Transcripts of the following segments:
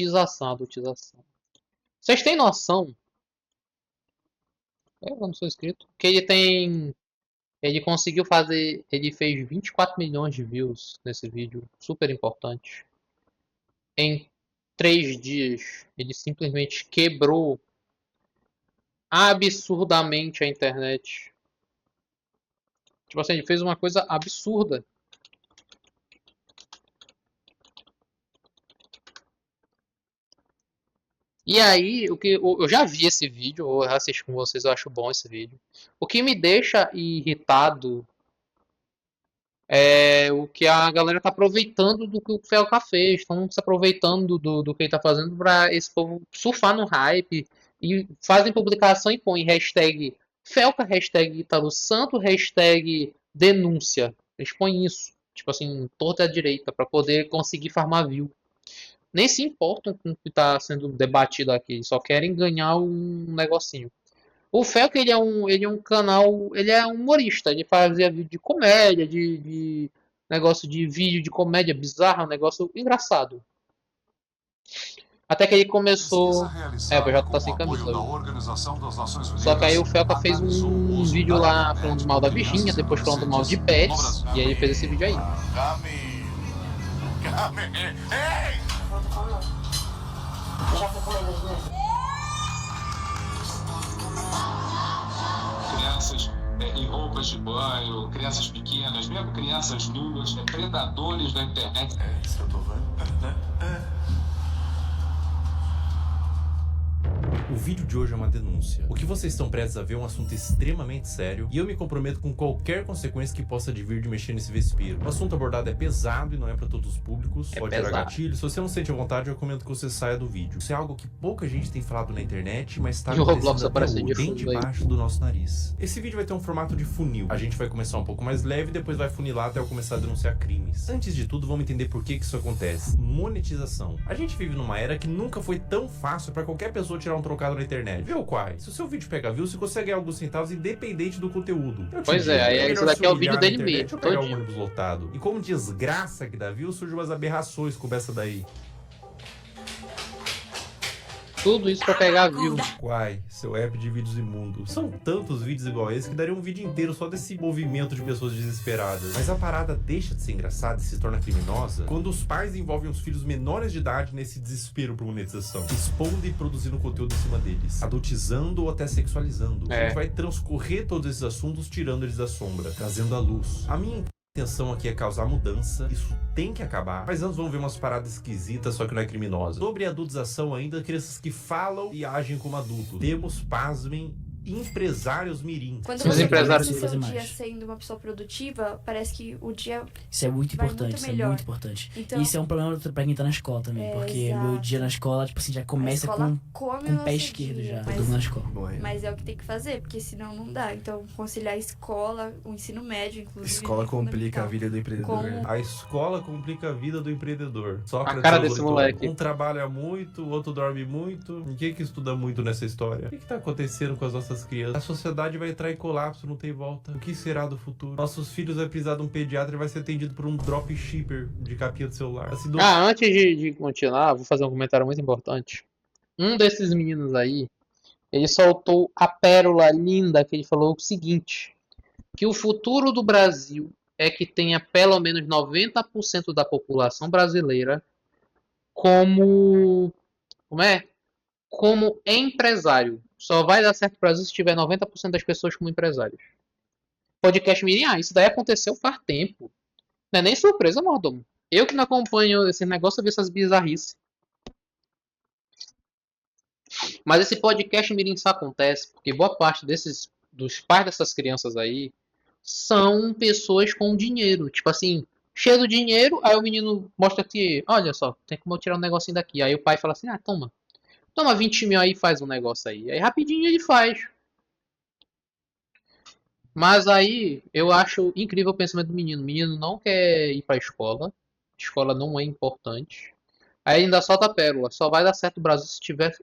Adultização. Vocês têm noção? Eu não sou inscrito. Que ele tem. Ele conseguiu fazer. Ele fez 24 milhões de views nesse vídeo. Super importante. Em 3 dias. Ele simplesmente quebrou absurdamente a internet. Tipo assim, ele fez uma coisa absurda. E aí, eu já vi esse vídeo, eu assisti com vocês, eu acho bom esse vídeo. O que me deixa irritado é o que a galera tá aproveitando do que o Felca fez. Estão se aproveitando do que ele tá fazendo pra esse povo surfar no hype. E fazem publicação e põem hashtag Felca, hashtag Italo Santo, hashtag denúncia. Eles põem isso, tipo assim, torta à direita, pra poder conseguir farmar view. Nem se importam com o que está sendo debatido aqui, só querem ganhar um negocinho. O Felca, ele é um canal, ele é um humorista, ele fazia vídeo de comédia, de negócio de vídeo de comédia bizarra, um negócio engraçado. Até que ele Pesquisa começou. É, o realizada PJ com tá o sem apoio camisa da hoje. Organização das Nações Só que aí Unidas o Felca fez analisou o um uso vídeo da lá internet falando mal por da bichinha, crianças e depois falando mal de adolescentes no pets, Brasil. e aí ele fez esse vídeo aí. Ei! Crianças em roupas de banho, crianças pequenas, mesmo crianças nuas, predadores da internet. É isso que eu tô vendo, né? O vídeo de hoje é uma denúncia. O que vocês estão prestes a ver é um assunto extremamente sério e eu me comprometo com qualquer consequência que possa advir de mexer nesse vespeiro. O assunto abordado é pesado e não é para todos os públicos. Pode gerar gatilho. Se você não sente a vontade, eu recomendo que você saia do vídeo. Isso é algo que pouca gente tem falado na internet, mas está E o Roblox acontecendo até aparece de hoje, bem fundo aí. debaixo do nosso nariz. Esse vídeo vai ter um formato de funil. A gente vai começar um pouco mais leve e depois vai funilar até eu começar a denunciar crimes. Antes de tudo, vamos entender por que isso acontece. Monetização. A gente vive numa era que nunca foi tão fácil para qualquer pessoa tirar um trocado na internet. Viu, Quai? Se o seu vídeo pega view, você consegue ganhar alguns centavos independente do conteúdo. Pois é, aí melhor esse daqui se é o vídeo humilhar dele na internet mesmo, ou pegar um todinho. ônibus lotado. E como desgraça que dá view, surgem umas aberrações como essa daí. Tudo isso pra pegar view. Quai, seu app de vídeos imundos. São tantos vídeos igual a esse que daria um vídeo inteiro só desse movimento de pessoas desesperadas. Mas a parada deixa de ser engraçada e se torna criminosa quando os pais envolvem os filhos menores de idade nesse desespero por monetização, expondo e produzindo conteúdo em cima deles, adultizando ou até sexualizando. A gente vai transcorrer todos esses assuntos tirando eles da sombra, trazendo à luz. A minha intenção aqui é causar mudança, isso tem que acabar. Mas antes vamos ver umas paradas esquisitas, só que não é criminosa. Sobre a adultização ainda, crianças que falam e agem como adultos. Temos, pasmem, empresários mirim. Quando Os você empresários começa o seu fazem dia mais. sendo uma pessoa produtiva, parece que o dia Isso é muito vai importante, muito isso é melhor. muito importante. Então- Isso é um problema pra quem tá na escola também, porque meu exato. dia na escola, tipo assim, já a começa escola come com o nosso pé esquerdo dia, já, mas, todo mundo na escola. mas é o que tem que fazer, porque senão não dá. Então, conciliar a escola, o ensino médio, inclusive. Escola é complica a fundamental. vida do empreendedor. Com- A escola complica a vida do empreendedor. Sócrates cara aos desse 8 anos. moleque. Um trabalha muito, o outro dorme muito. Ninguém que estuda muito nessa história. O que tá acontecendo com as nossas crianças? A sociedade vai entrar em colapso, não tem volta. O que será do futuro? Nossos filhos vai precisar de um pediatra e vai ser atendido por um dropshipper de capinha de celular. Assim, Antes de continuar, vou fazer um comentário muito importante. Um desses meninos aí, ele soltou a pérola linda que ele falou o seguinte, que o futuro do Brasil é que tenha pelo menos 90% da população brasileira como é? Como empresário. Só vai dar certo o Brasil se tiver 90% das pessoas como empresários. Podcast Mirim, isso daí aconteceu faz tempo. Não é nem surpresa, Mordomo. Eu que não acompanho esse negócio, eu vi essas bizarrices. Mas esse podcast Mirim só acontece porque boa parte dos pais dessas crianças aí são pessoas com dinheiro. Tipo assim, cheio do dinheiro, aí o menino mostra que, olha só, tem como eu tirar um negocinho daqui. Aí o pai fala assim, toma 20 mil aí e faz um negócio aí. Aí rapidinho ele faz. Mas aí eu acho incrível o pensamento do menino. O menino não quer ir pra escola. Escola não é importante. Aí ainda solta a pérola. Só vai dar certo o Brasil se tiver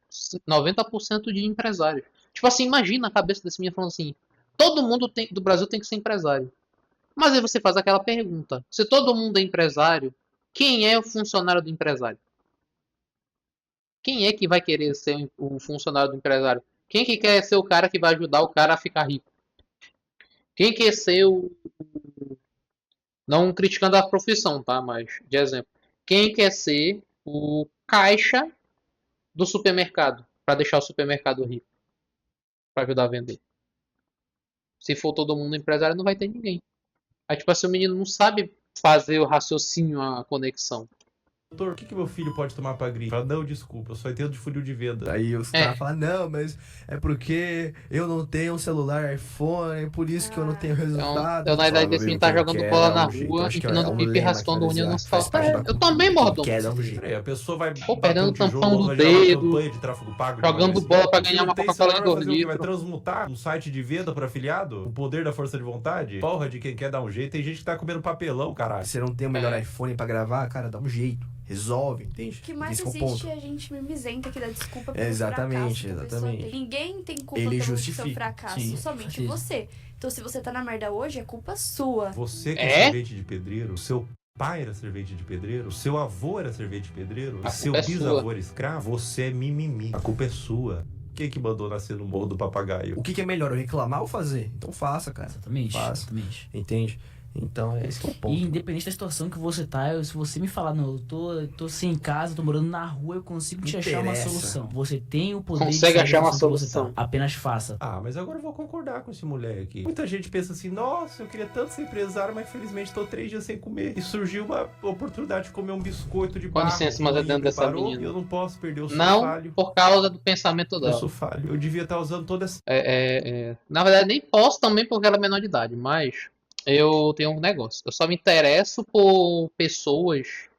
90% de empresários. Tipo assim, imagina a cabeça desse menino falando assim: todo mundo do Brasil tem que ser empresário. Mas aí você faz aquela pergunta: se todo mundo é empresário, quem é o funcionário do empresário? quem é que vai querer ser o funcionário do empresário? Quem que quer ser o cara que vai ajudar o cara a ficar rico? Quem quer ser o. Não criticando a profissão, tá? Mas, de exemplo. Quem quer ser o caixa do supermercado? Para deixar o supermercado rico? Para ajudar a vender. Se for todo mundo empresário, não vai ter ninguém. Aí, tipo assim, o menino não sabe fazer o raciocínio, a conexão. Doutor, o que meu filho pode tomar pra gripe? Fala, não, desculpa, eu só entendo de funil de venda. Aí os caras falam, não, mas é porque eu não tenho um celular iPhone, é por isso que eu não tenho resultado. Eu na idade Fala, desse meu, menino tá quem jogando quer bola dar na um jeito, rua, acho que é empinando um pipa e lema raspando que unha no faz asfalto. parte da Eu cultura. também, Quem mordão. quer dar um jeito. A pessoa vai Pô, bater perdendo um tijolo, tampão do vai gerar uma dedo. campanha de tráfego pago. Jogando de bola pra Se ganhar não uma tem Coca-Cola de celular, 2 vai fazer o quê? Vai litros. transmutar um site de venda pro afiliado? O poder da força de vontade? Porra de quem quer dar um jeito. Tem gente que tá comendo papelão, caralho. Você não tem o melhor É. iPhone pra gravar, cara, dá um jeito. Resolve, entende? O que mais Esse é o existe ponto. é a gente mimizenta que dá desculpa pelo Exatamente, fracasso que a pessoa exatamente. tem. Ninguém tem culpa Ele pelo seu justifica. fracasso, Sim, somente sim. você. Então se você tá na merda hoje, é culpa sua. Você que É? é servente de pedreiro, o seu pai era servente de pedreiro, o seu avô era servente de pedreiro, A o seu culpa é bisavô sua. era escravo, você é mimimi. A culpa é sua. Quem que mandou nascer no morro do papagaio? O que é melhor, eu reclamar ou fazer? Então faça, cara. Exatamente, Faça. exatamente. Entende? Então, esse que é o E ponto. independente da situação que você tá, se você me falar, não, eu tô sem casa, tô morando na rua, eu consigo te achar uma Interessa. solução. Você tem o poder Consegue sair da achar uma situação que você solução. tá. Apenas faça. Ah, mas agora eu vou concordar com esse moleque. Muita gente pensa assim, nossa, eu queria tanto ser empresário, mas infelizmente tô 3 dias sem comer. E surgiu uma oportunidade de comer um biscoito de Com barro. licença, que mas é o Luinha dentro dessa preparou, menina. E eu não posso perder, eu sou Não falho. por causa do pensamento Eu dela. sou falho. Eu devia estar usando toda essa... Na verdade, nem posso também porque ela é menor de idade, mas eu tenho um negócio. Eu só me interesso por pessoas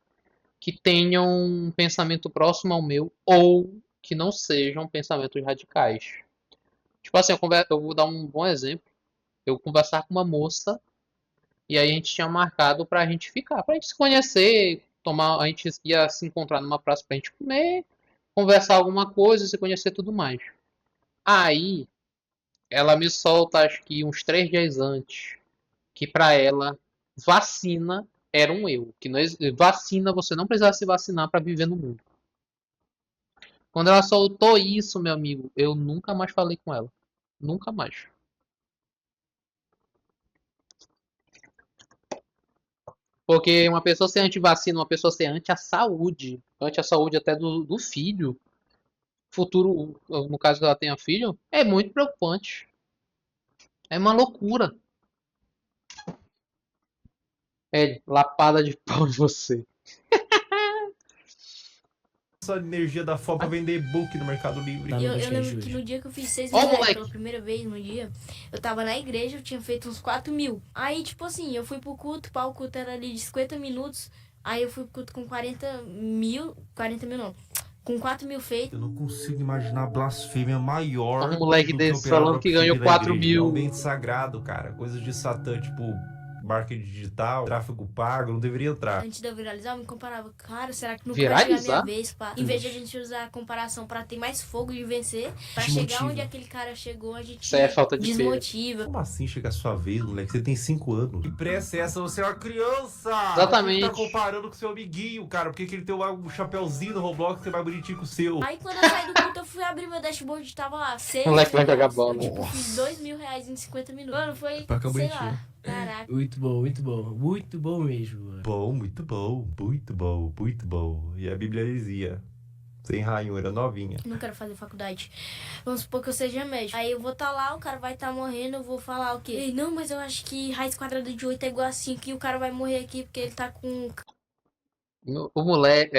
que tenham um pensamento próximo ao meu ou que não sejam pensamentos radicais. Tipo assim, eu vou dar um bom exemplo. Eu conversar com uma moça e aí a gente tinha marcado pra gente ficar, pra gente se conhecer, a gente ia se encontrar numa praça pra gente comer, conversar alguma coisa, se conhecer tudo mais. Aí ela me solta, acho que uns 3 dias antes, que pra ela vacina era um erro, que vacina você não precisava se vacinar pra viver no mundo. Quando ela soltou isso, meu amigo, eu nunca mais falei com ela, nunca mais. Porque uma pessoa ser anti-vacina, uma pessoa ser anti a saúde até do filho, futuro, no caso que ela tenha filho, é muito preocupante. É uma loucura. É, lapada de pau em você. energia da FOB pra vender e-book no Mercado Livre. Tá. Eu Gostei, lembro Júlio. que no dia que eu fiz 6 Ó, mil reais moleque. pela primeira vez no dia, eu tava na igreja, eu tinha feito uns 4 mil. Aí, tipo assim, eu fui pro culto, o culto era ali de 50 minutos. Aí eu fui pro culto com 40 mil não, com 4 mil feitos. Eu não consigo imaginar blasfêmia maior. Um moleque do desse operar falando que ganhou dropshipping na 4 igreja. mil. É um ambiente sagrado, cara. Coisas de Satã, tipo marketing digital, tráfego pago, não deveria entrar. Antes de eu viralizar, eu me comparava, cara, será que nunca Viralizar? vai chegar a minha vez? Pá? Em vez de a gente usar a comparação pra ter mais fogo de vencer, pra chegar Desmotiva. onde aquele cara chegou, a gente Isso aí é falta de desmotiva. Como assim chega a sua vez, moleque? Você tem 5 anos. Que pressa é essa? Você é uma criança! Exatamente. Você tá comparando com seu amiguinho, cara. Porque que ele tem um chapéuzinho do Roblox que é mais bonitinho que o seu. Aí quando eu saí do culto, eu fui abrir meu dashboard e tava lá, 6 Moleque vai mil jogar reais. bola. Eu tipo, fiz 2 mil reais em 50 minutos. Mano, foi, Pra cá sei bonitinho. lá, caraca. Muito bom, muito bom. Muito bom mesmo, mano. Bom, muito bom, muito bom, muito bom. E a Bíblia dizia, sem ranhura, novinha. Não quero fazer faculdade. Vamos supor que eu seja médico. Aí eu vou estar lá, o cara vai estar morrendo, eu vou falar o quê? Ei, não, mas eu acho que raiz quadrada de 8 é igual a 5 e o cara vai morrer aqui porque ele tá com... O moleque,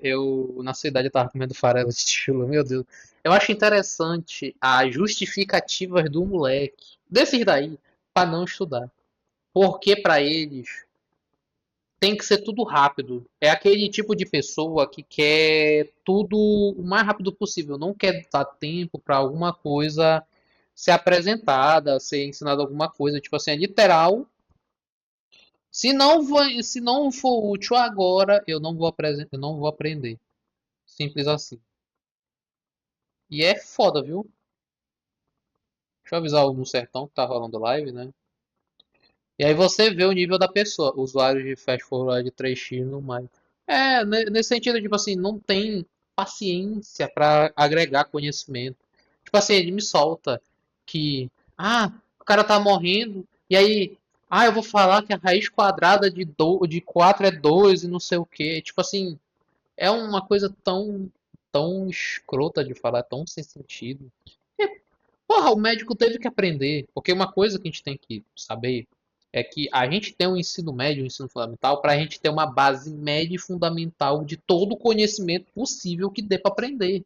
eu na sua idade eu tava comendo farelo de estilo, meu Deus. Eu acho interessante as justificativas do moleque, desses daí, pra não estudar. Porque pra eles tem que ser tudo rápido. É aquele tipo de pessoa que quer tudo o mais rápido possível, não quer dar tempo pra alguma coisa ser apresentada, ser ensinada alguma coisa, tipo assim, é literal. Se não for útil agora, eu não vou aprender. Simples assim. E é foda, viu? Deixa eu avisar o Sertão que tá rolando live, né? E aí você vê o nível da pessoa. Usuários de fast forward 3x no mais. Nesse sentido, tipo assim, não tem paciência para agregar conhecimento. Tipo assim, ele me solta que, o cara tá morrendo, e aí, eu vou falar que a raiz quadrada de 4 é 2 e não sei o que. Tipo assim, é uma coisa tão escrota de falar, tão sem sentido. E, porra, o médico teve que aprender, porque uma coisa que a gente tem que saber é que a gente tem um ensino médio, um ensino fundamental, para a gente ter uma base média e fundamental de todo o conhecimento possível que dê para aprender.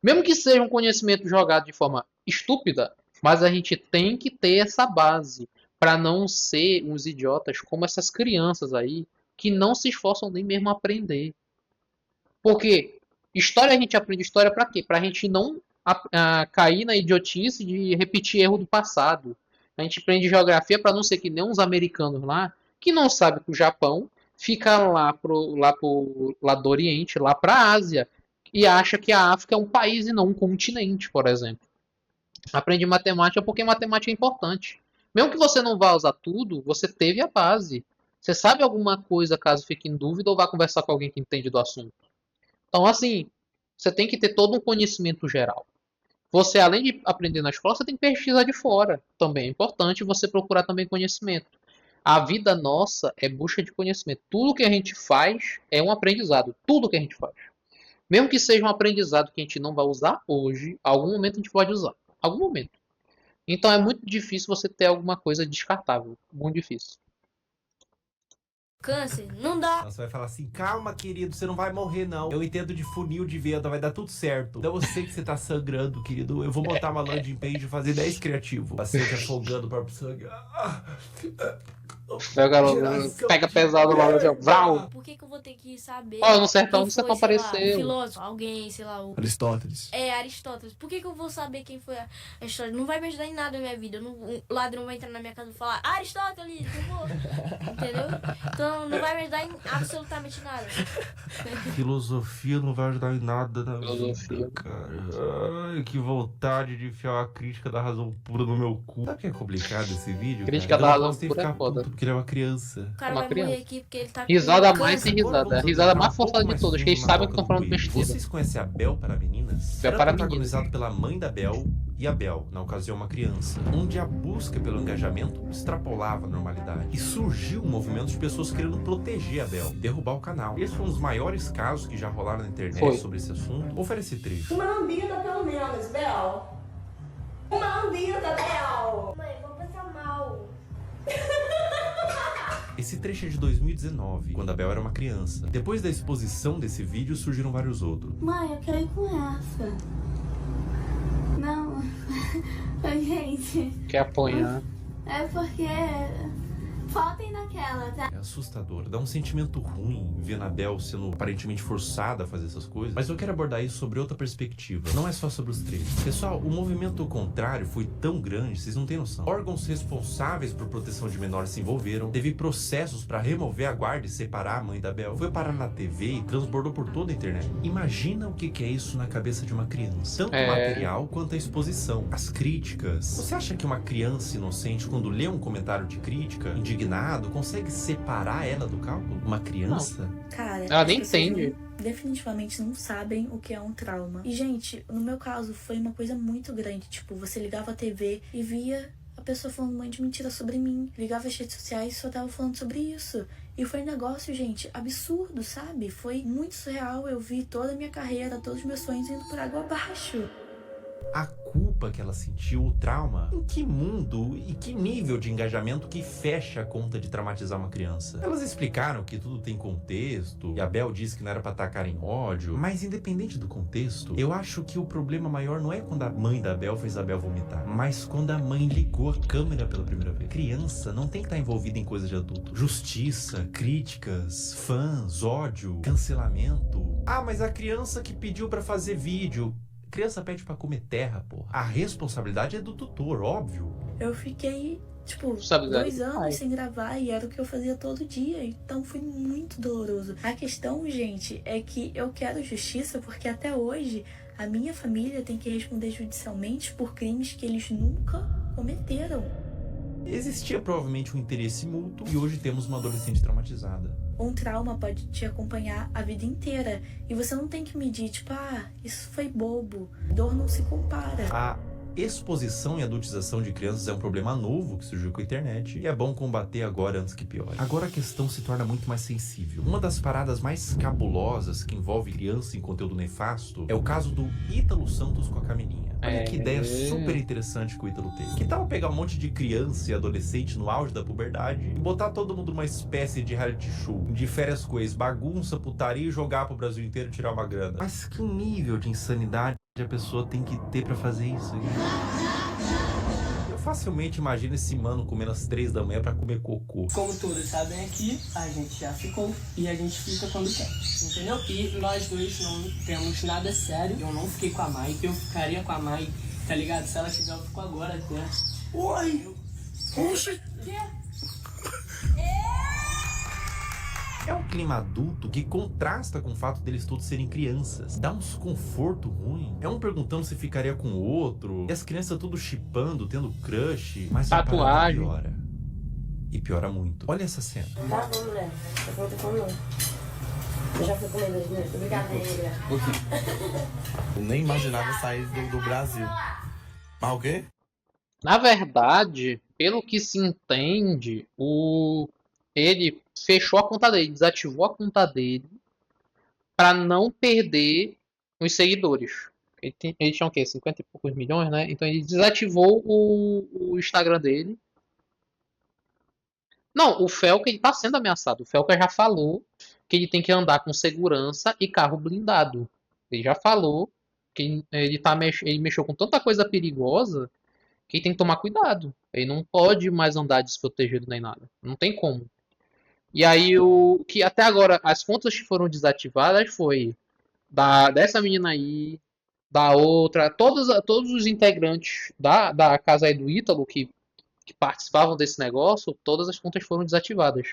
Mesmo que seja um conhecimento jogado de forma estúpida, mas a gente tem que ter essa base para não ser uns idiotas como essas crianças aí que não se esforçam nem mesmo a aprender. Porque história a gente aprende história para quê? Para a gente não cair na idiotice de repetir erro do passado. A gente aprende geografia para não ser que nem uns americanos lá que não sabem que o Japão fica lá pro lado do Oriente, lá para a Ásia, e acha que a África é um país e não um continente, por exemplo. Aprende matemática porque matemática é importante. Mesmo que você não vá usar tudo, você teve a base. Você sabe alguma coisa caso fique em dúvida ou vá conversar com alguém que entende do assunto. Então, assim, você tem que ter todo um conhecimento geral. Você, além de aprender na escola, você tem que pesquisar de fora. Também é importante você procurar também conhecimento. A vida nossa é busca de conhecimento. Tudo que a gente faz é um aprendizado. Tudo que a gente faz. Mesmo que seja um aprendizado que a gente não vai usar hoje, algum momento a gente pode usar. Algum momento. Então é muito difícil você ter alguma coisa descartável. Muito difícil. Câncer, não dá. Você vai falar assim, calma, querido, você não vai morrer, não. Eu entendo de funil de venda, vai dar tudo certo. Então eu sei que você tá sangrando, querido. Eu vou botar uma landing page e fazer 10 criativo. Paciente afogando o próprio sangue. Pega pesado lá, vral. Por que eu vou ter que saber? Ó, no sertão quem você foi, não sei lá, apareceu. um filósofo, alguém, sei lá, o... Aristóteles. Aristóteles. Por que eu vou saber quem foi a história? Não vai me ajudar em nada na minha vida. O ladrão vai entrar na minha casa e falar Aristóteles, eu vou. Entendeu? Então não vai me ajudar em absolutamente nada. Filosofia não vai ajudar em nada na Filosofia. vida, cara. Ai, que vontade de enfiar a crítica da razão pura no meu cu. Sabe o que é complicado esse vídeo? Crítica cara? da Eu não razão posso nem pura é ficar foda. puto porque ele é uma criança. O cara Uma vai criança. morrer aqui porque ele tá Risada com mais câncer. sem risada. A risada mais forçada de todas, que eles sabem que estão falando besteira. Vocês conhecem a Bel para Meninas? Bel Era para protagonizado pela mãe da Bel e a Bel, na ocasião uma criança, onde a busca pelo engajamento extrapolava a normalidade. E surgiu um movimento de pessoas querendo proteger a Bel, derrubar o canal. Esse foi um dos maiores casos que já rolaram na internet sobre esse assunto. Oferece trecho. Uma lambida pelo menos, Bel. Uma lambida, Bel. Mãe, vou passar mal. Esse trecho é de 2019, quando a Bel era uma criança. Depois da exposição desse vídeo, surgiram vários outros. Mãe, eu quero ir com essa. Não. Gente. Quer apanhar. É porque... Faltem naquela, tá? É assustador, dá um sentimento ruim ver a Bel sendo aparentemente forçada a fazer essas coisas. Mas eu quero abordar isso sobre outra perspectiva. Não é só sobre os trechos. Pessoal, o movimento contrário foi tão grande, vocês não têm noção. Órgãos responsáveis por proteção de menores se envolveram. Teve processos para remover a guarda e separar a mãe da Bel. Foi parar na TV e transbordou por toda a internet. Imagina o que é isso na cabeça de uma criança. Tanto o material quanto a exposição. As críticas. Você acha que uma criança inocente, quando lê um comentário de crítica, indignado, consegue separar ela do cálculo? Uma criança? Cara, ela nem entende. Definitivamente não sabem o que é um trauma. E, gente, no meu caso, foi uma coisa muito grande. Tipo, você ligava a TV e via a pessoa falando um monte de mentira sobre mim. Ligava as redes sociais e só tava falando sobre isso. E foi um negócio, gente, absurdo, sabe? Foi muito surreal. Eu vi toda a minha carreira, todos os meus sonhos indo por água abaixo. A culpa que ela sentiu, o trauma, em que mundo e que nível de engajamento que fecha a conta de traumatizar uma criança? Elas explicaram que tudo tem contexto, e a Bel disse que não era pra atacar em ódio, mas independente do contexto, eu acho que o problema maior não é quando a mãe da Bel fez a Bel vomitar, mas quando a mãe ligou a câmera pela primeira vez. Criança não tem que estar envolvida em coisa de adulto. Justiça, críticas, fãs, ódio, cancelamento. Ah, mas a criança que pediu pra fazer vídeo... Criança pede pra comer terra, porra. A responsabilidade é do tutor, óbvio. Eu fiquei, tipo, 2 anos sem gravar e era o que eu fazia todo dia. Então foi muito doloroso. A questão, gente, é que eu quero justiça porque até hoje a minha família tem que responder judicialmente por crimes que eles nunca cometeram. Existia provavelmente um interesse mútuo e hoje temos uma adolescente traumatizada. Um trauma pode te acompanhar a vida inteira. E você não tem que medir, tipo, isso foi bobo. Dor não se compara. A exposição e adultização de crianças é um problema novo que surgiu com a internet e é bom combater agora antes que piore. Agora a questão se torna muito mais sensível. Uma das paradas mais cabulosas que envolve criança em conteúdo nefasto é o caso do Ítalo Santos com a Camilinha. Olha que ideia super interessante que o Ítalo teve. Que tal pegar um monte de criança e adolescente no auge da puberdade e botar todo mundo numa espécie de reality show, de férias com ex, bagunça, putaria e jogar pro Brasil inteiro e tirar uma grana? Mas que nível de insanidade a pessoa tem que ter pra fazer isso? Eu facilmente imagino esse mano comendo às 3 da manhã pra comer cocô. Como todos sabem aqui, a gente já ficou e a gente fica quando quer, entendeu? E nós dois não temos nada sério. Eu não fiquei com a Mai, eu ficaria com a Mai, tá ligado? Se ela quiser, eu fico agora até. Oi! Oxi! É um clima adulto que contrasta com o fato deles todos serem crianças. Dá um desconforto ruim. É um perguntando se ficaria com o outro. E as crianças tudo chipando, tendo crush. Mas a parada piora. E piora muito. Olha essa cena. Tá bom, mulher. Eu vou ter como não. Eu já fui com medo de brincadeira. Eu nem imaginava sair do Brasil. Mas o quê? Na verdade, pelo que se entende, ele fechou a conta dele, desativou a conta dele para não perder os seguidores. Ele tinha o quê? 50 e poucos milhões, né? Então ele desativou o Instagram dele. Não, o Felca ele tá sendo ameaçado. O Felca já falou que ele tem que andar com segurança e carro blindado. Ele já falou que ele mexeu com tanta coisa perigosa que ele tem que tomar cuidado. Ele não pode mais andar desprotegido nem nada. Não tem como. E aí, que até agora, as contas que foram desativadas foi dessa menina aí, da outra, todos os integrantes da casa aí do Ítalo que participavam desse negócio, todas as contas foram desativadas.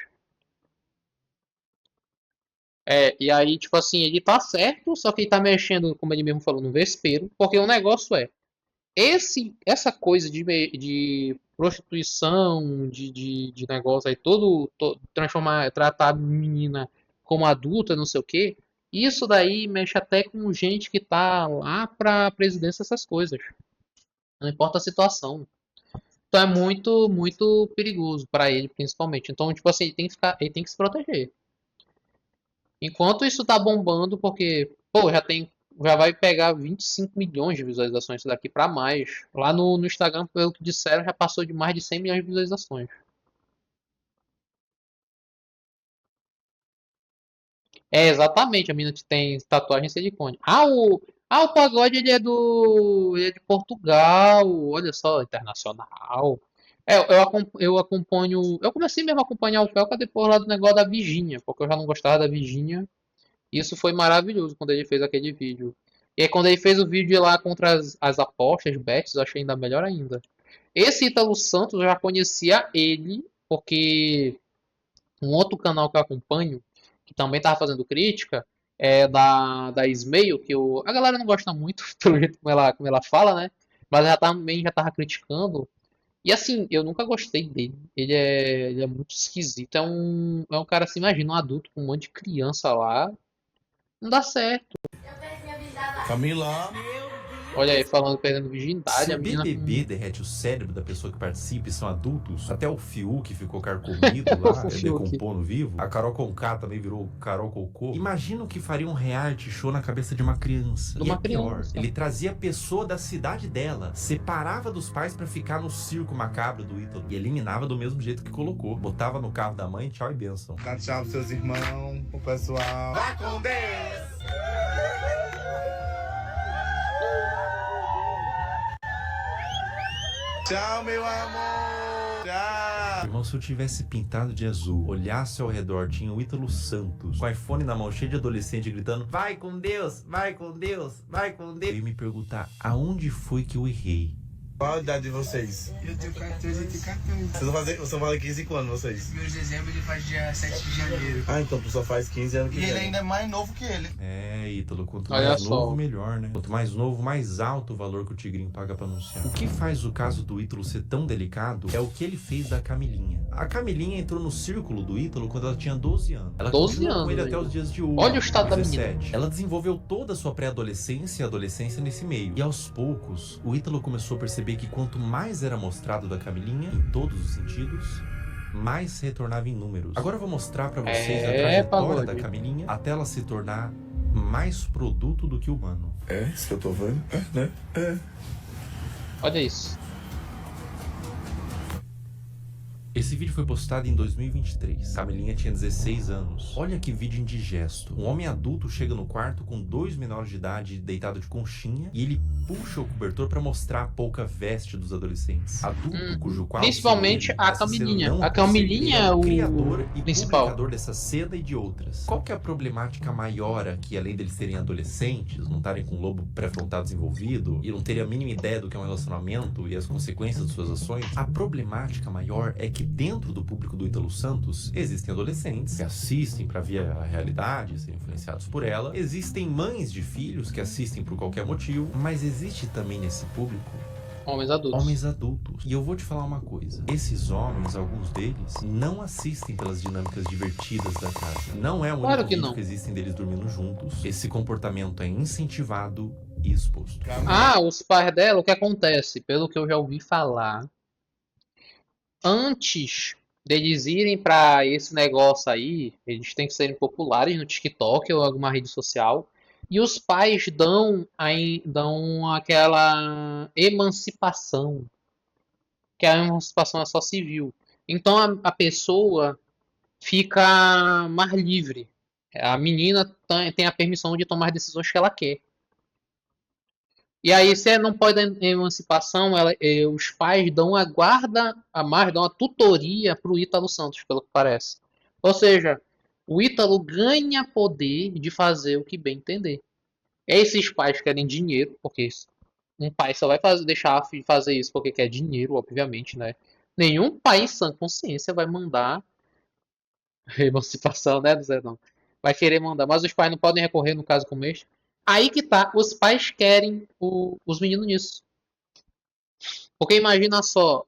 E aí, tipo assim, ele tá certo, só que ele tá mexendo, como ele mesmo falou, no vespeiro, porque o negócio essa coisa de prostituição, de negócio aí, tratar a menina como adulta, não sei o que, isso daí mexe até com gente que tá lá pra presidência, essas coisas. Não importa a situação. Então é muito, muito perigoso pra ele, principalmente. Então, tipo assim, ele tem que se proteger. Enquanto isso tá bombando, porque, já vai pegar 25 milhões de visualizações isso daqui pra mais. Lá no Instagram, pelo que disseram, já passou de mais de 100 milhões de visualizações. Exatamente, a menina que tem tatuagem em silicone. O Pagode ele é de Portugal, olha só, internacional. Eu acompanho, eu comecei mesmo a acompanhar o Felca depois lá do negócio da Virgínia, porque eu já não gostava da Virgínia. Isso foi maravilhoso quando ele fez aquele vídeo. E aí quando ele fez o vídeo lá contra as apostas, bets, eu achei ainda melhor ainda. Esse Ítalo Santos eu já conhecia ele, porque um outro canal que eu acompanho, que também estava fazendo crítica, é da Ismael, que a galera não gosta muito, pelo jeito como ela fala, né? Mas ela também já estava criticando. E assim, eu nunca gostei dele. Ele é muito esquisito. É um cara, assim, imagina, um adulto com um monte de criança lá. Não dá certo. Camila. Olha aí, falando perdendo virgindade. Se A o menina... BBB derrete o cérebro da pessoa que participa e são adultos, até o Fiuk ficou carcomido lá, decompondo vivo, a Carol Conká também virou Carol Cocô. Imagina o que faria um reality show na cabeça de uma criança. Pior, ele trazia a pessoa da cidade dela, separava dos pais pra ficar no circo macabro do Ítalo e eliminava do mesmo jeito que colocou. Botava no carro da mãe, tchau e benção. Dá tchau pros seus irmãos, pro pessoal. Vai com Deus! Tchau, meu amor! Tchau! Irmão, se eu tivesse pintado de azul, olhasse ao redor, tinha o Ítalo Santos, com o iPhone na mão, cheio de adolescente, gritando: vai com Deus, vai com Deus, vai com Deus. Eu ia me perguntar, aonde foi que eu errei? Qual a idade de vocês? Eu tenho 14 e tenho 14. Vocês vão fazer 15 quando vocês? Meu de dezembro ele faz dia 7 de janeiro. Ah, então tu só faz 15 anos que E vem. ele ainda é mais novo que ele. É, Ítalo, quanto Olha mais só. novo, melhor, né? Quanto mais novo, mais alto o valor que o Tigrinho paga pra anunciar. O que faz o caso do Ítalo ser tão delicado é o que ele fez da Camilinha. A Camilinha entrou no círculo do Ítalo quando ela tinha 12 anos. Ela 12 continuou com anos, ele até velho. os dias de hoje. Olha o estado da 17. Ela desenvolveu toda a sua pré-adolescência e adolescência nesse meio. E aos poucos, o Ítalo começou a perceber que quanto mais era mostrado da Camilinha, em todos os sentidos, mais se retornava em números. Agora eu vou mostrar pra vocês a trajetória pagode. da Camilinha até ela se tornar mais produto do que humano. É, isso que eu tô vendo. É, né? É. Olha isso. Esse vídeo foi postado em 2023. Camilinha tinha 16 anos. Olha que vídeo indigesto. Um homem adulto chega no quarto com 2 menores de idade deitado de conchinha e ele puxa o cobertor pra mostrar a pouca veste dos adolescentes. Adulto cujo qual Principalmente a Camilinha. A Camilinha é o criador e principal. publicador dessa seda e de outras. Qual que é a problemática maior aqui, além deles serem adolescentes, não estarem com o lobo pré-frontal desenvolvido e não terem a mínima ideia do que é um relacionamento e as consequências de suas ações? A problemática maior é que dentro do público do Ítalo Santos existem adolescentes que assistem para ver a realidade, serem influenciados por ela. Existem mães de filhos que assistem por qualquer motivo, mas existe também nesse público Homens adultos. homens adultos. E eu vou te falar uma coisa. Esses homens, alguns deles, não assistem pelas dinâmicas divertidas da casa. Não é o único Claro que vídeo não. que existem deles dormindo juntos. Esse comportamento é incentivado e exposto. Ah, os pais dela, o que acontece? Pelo que eu já ouvi falar, antes deles irem pra esse negócio aí, eles têm que serem populares no TikTok ou alguma rede social. E os pais dão aquela emancipação, que a emancipação é só civil. Então a pessoa fica mais livre. A menina tem a permissão de tomar as decisões que ela quer. E aí, se ela não pode dar emancipação, os pais dão a guarda a mais, dão a tutoria pro Ítalo Santos, pelo que parece. Ou seja, o Ítalo ganha poder de fazer o que bem entender. Esses pais querem dinheiro, porque um pai só vai deixar a filha fazer isso porque quer dinheiro, obviamente, né? Nenhum pai em sã consciência vai mandar emancipação, né, Zé? Não. Vai querer mandar, mas os pais não podem recorrer no caso como este. Aí que tá, os pais querem os meninos nisso. Porque imagina só,